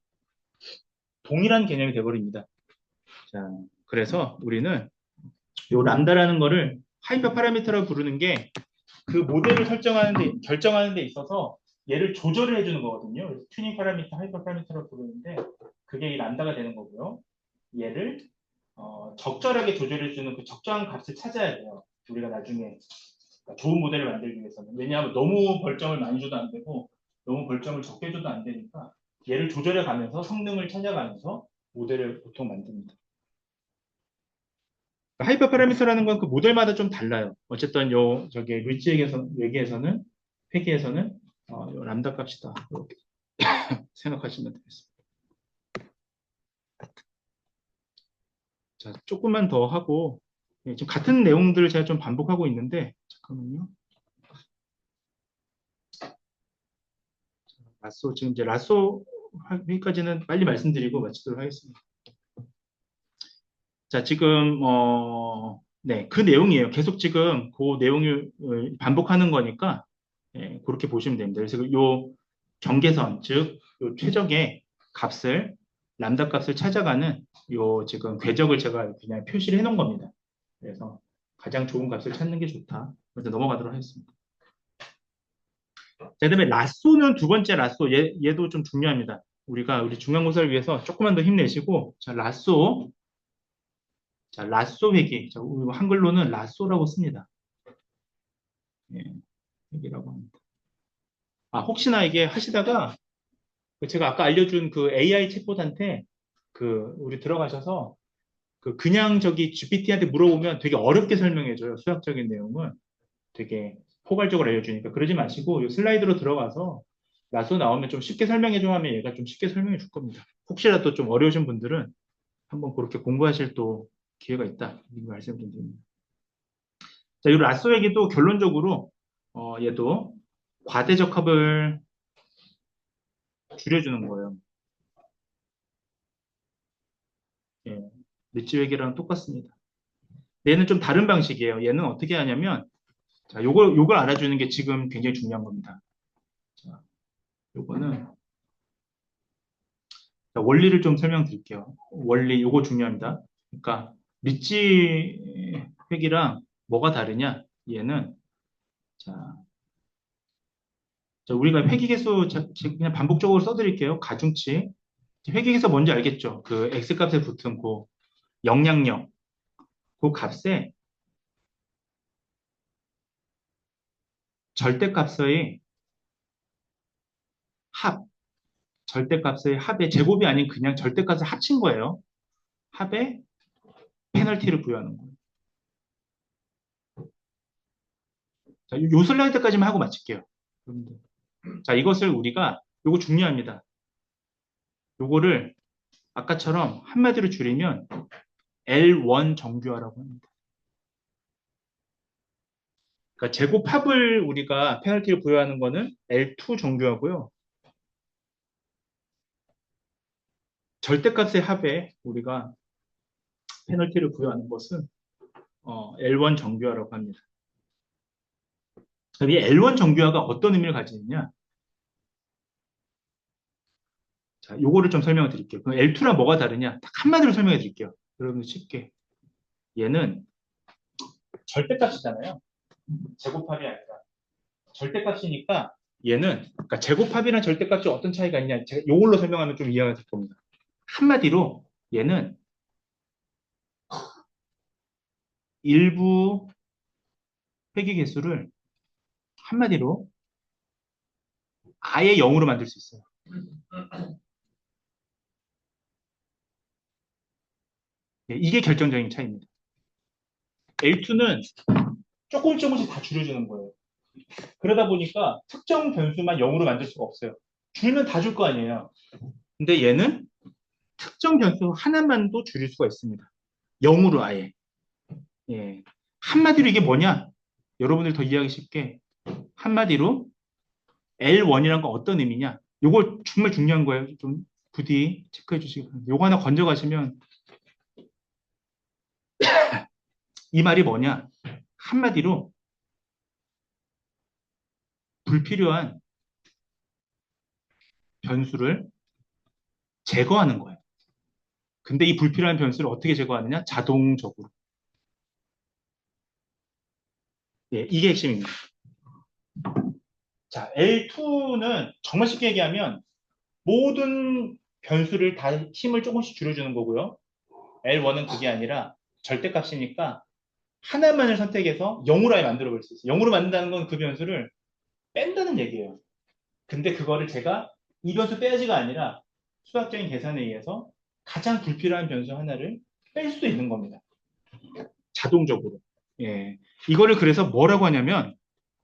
동일한 개념이 돼버립니다. 자, 그래서 우리는 요 람다라는 거를 하이퍼 파라미터라고 부르는 게 그 모델을 결정하는 데 있어서 얘를 조절을 해주는 거거든요. 그래서 튜닝 파라미터, 하이퍼 파라미터라고 부르는데 그게 이 람다가 되는 거고요. 얘를 적절하게 조절해주는 그 적정한 값을 찾아야 돼요. 우리가 나중에 좋은 모델을 만들기 위해서는. 왜냐하면 너무 벌점을 많이 줘도 안 되고 너무 벌점을 적게 줘도 안 되니까 얘를 조절해 가면서 성능을 찾아가면서 모델을 보통 만듭니다. 하이퍼 파라미터라는 건 그 모델마다 좀 달라요. 어쨌든 저기 루이치 얘기에서는 회계에서는 요 람다 값이다. 이렇게 생각하시면 되겠습니다. 자, 조금만 더 하고 지금 같은 내용들을 제가 좀 반복하고 있는데 잠깐만요. 라쏘 지금 이제 라쏘 여기까지는 빨리 말씀드리고 마치도록 하겠습니다. 자, 지금 네, 그 내용이에요. 계속 지금 그 내용을 반복하는 거니까 그렇게 보시면 됩니다. 그래서 요 경계선, 즉 요 최적의 값을 람다 값을 찾아가는 요 지금 궤적을 제가 그냥 표시를 해놓은 겁니다. 그래서 가장 좋은 값을 찾는 게 좋다. 그래서 넘어가도록 하겠습니다. 자, 그다음에 라쏘는 두 번째 라쏘 얘도 좀 중요합니다. 우리 중간고사를 위해서 조금만 더 힘내시고 자 라쏘 자 라쏘 회기 자, 한글로는 라쏘라고 씁니다. 예, 회기라고 합니다. 아 혹시나 이게 하시다가 제가 아까 알려준 그 AI 챗봇한테 우리 들어가셔서 그냥 저기 GPT한테 물어보면 되게 어렵게 설명해줘요. 수학적인 내용은 되게 포괄적으로 알려주니까 그러지 마시고 이 슬라이드로 들어가서 나서 나오면 좀 쉽게 설명해줘 하면 얘가 좀 쉽게 설명해 줄 겁니다. 혹시라도 좀 어려우신 분들은 한번 그렇게 공부하실 또 기회가 있다. 이 말씀 좀 드립니다. 자, 이 라쏘 얘기도 결론적으로 얘도 과대적합을 줄여주는 거예요. 예, 리치 회계랑 똑같습니다. 얘는 좀 다른 방식이에요. 얘는 어떻게 하냐면 자, 요걸 알아주는 게 지금 굉장히 중요한 겁니다. 자, 요거는 자, 원리를 좀 설명드릴게요. 원리 요거 중요합니다. 그러니까 리치 획이랑 뭐가 다르냐? 얘는 자, 우리가 회귀계수 그냥 반복적으로 써드릴게요. 가중치 회귀계수 뭔지 알겠죠? 그 x 값에 붙은 그 영향력 그 값에 절대값의 합 절대값의 합의 제곱이 아닌 그냥 절대값을 합친 거예요. 합에 페널티를 부여하는 거예요. 자, 요 슬라이드까지만 하고 마칠게요. 자, 이것을 우리가 요거 중요합니다. 요거를 아까처럼 한마디로 줄이면 L1 정규화라고 합니다. 그러니까 제곱합을 우리가 페널티를 부여하는 거는 L2 정규화고요. 절대값의 합에 우리가 페널티를 부여하는 것은 L1 정규화라고 합니다. 이 L1 정규화가 어떤 의미를 가지느냐? 자, 요거를 좀 설명을 드릴게요. 그럼 L2랑 뭐가 다르냐? 딱 한마디로 설명해 드릴게요. 여러분 쉽게. 얘는 절대값이잖아요. 제곱합이 아니라. 절대값이니까 얘는 그러니까 제곱합이랑 절대값이 어떤 차이가 있냐? 제가 이걸로 설명하면 좀 이해가 될 겁니다. 한마디로 얘는 일부 회귀 개수를 한마디로 아예 0으로 만들 수 있어요. 예, 이게 결정적인 차이입니다. L2는 조금씩 다 줄여주는 거예요. 그러다 보니까 특정 변수만 0으로 만들 수가 없어요. 줄면 다 줄 거 아니에요. 근데 얘는 특정 변수 하나만도 줄일 수가 있습니다. 0으로 아예. 예. 한마디로 이게 뭐냐? 여러분들 더 이해하기 쉽게 한마디로 L1이란 건 어떤 의미냐? 요걸 정말 중요한 거예요. 좀 부디 체크해 주시기 바랍니다. 요거 하나 건져 가시면 이 말이 뭐냐? 한마디로 불필요한 변수를 제거하는 거예요. 근데 이 불필요한 변수를 어떻게 제거하느냐? 자동적으로. 예, 이게 핵심입니다. 자, L2는 정말 쉽게 얘기하면 모든 변수를 다 힘을 조금씩 줄여주는 거고요. L1은 그게 아니라 절대값이니까 하나만을 선택해서 0으로 아예 만들어 볼 수 있어요. 0으로 만든다는 건 그 변수를 뺀다는 얘기예요. 근데 그거를 제가 이 변수 빼야지가 아니라 수학적인 계산에 의해서 가장 불필요한 변수 하나를 뺄 수도 있는 겁니다. 자동적으로. 예. 이거를 그래서 뭐라고 하냐면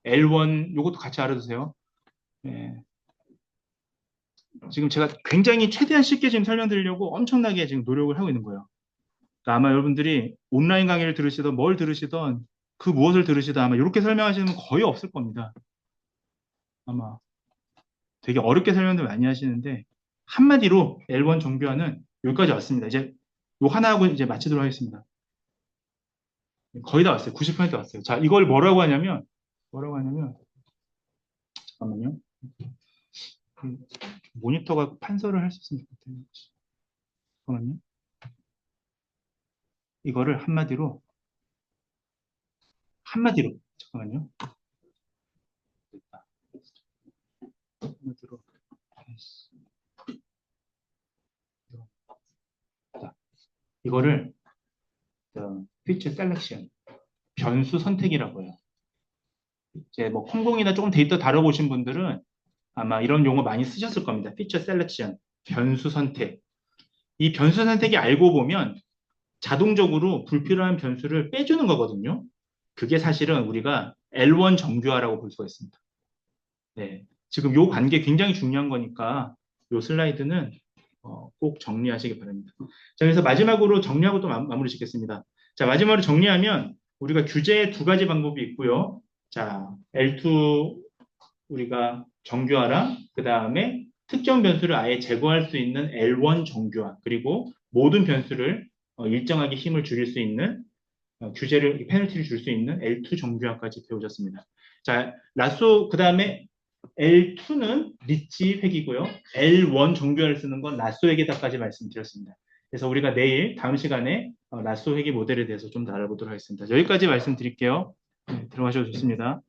L1 요것도 같이 알아두세요. 예. 지금 제가 굉장히 최대한 쉽게 지금 설명드리려고 엄청나게 지금 노력을 하고 있는 거예요. 그러니까 아마 여러분들이 온라인 강의를 들으시던 뭘 들으시던 그 무엇을 들으시던 아마 이렇게 설명하시는 분 거의 없을 겁니다. 아마 되게 어렵게 설명들 많이 하시는데 한마디로 L1 정비화는 여기까지 왔습니다. 이제 요 하나 하고 이제 마치도록 하겠습니다. 거의 다 왔어요. 90% 왔어요. 자, 이걸 뭐라고 하냐면 잠깐만요. 모니터가 판서를 할 수 있으면 좋겠네요. 잠깐만요. 이거를 한마디로 잠깐만요. 됐다. 한마디로 자, 이거를 피처 셀렉션 변수 선택이라고 해요. 이제 뭐 컴공이나 조금 데이터 다뤄보신 분들은 아마 이런 용어 많이 쓰셨을 겁니다. 피처 셀렉션 변수 선택. 이 변수 선택이 알고 보면 자동적으로 불필요한 변수를 빼주는 거거든요. 그게 사실은 우리가 L1 정교화라고 볼 수가 있습니다. 네. 지금 요 관계 굉장히 중요한 거니까 요 슬라이드는 꼭 정리하시기 바랍니다. 자, 그래서 마지막으로 정리하고 또 마무리 짓겠습니다. 자, 마지막으로 정리하면 우리가 규제의 두 가지 방법이 있고요. 자, L2 우리가 정교화랑 그 다음에 특정 변수를 아예 제거할 수 있는 L1 정교화 그리고 모든 변수를 일정하게 힘을 줄일 수 있는 규제를 페널티를 줄 수 있는 L2 정교화까지 배우셨습니다. 자, 라쏘 그 다음에 L2는 리치 획이고요. L1 정교화를 쓰는 건 라쏘 획이다까지 말씀드렸습니다. 그래서 우리가 내일 다음 시간에 라쏘 획의 모델에 대해서 좀 더 알아보도록 하겠습니다. 여기까지 말씀드릴게요. 네, 들어가셔도 좋습니다.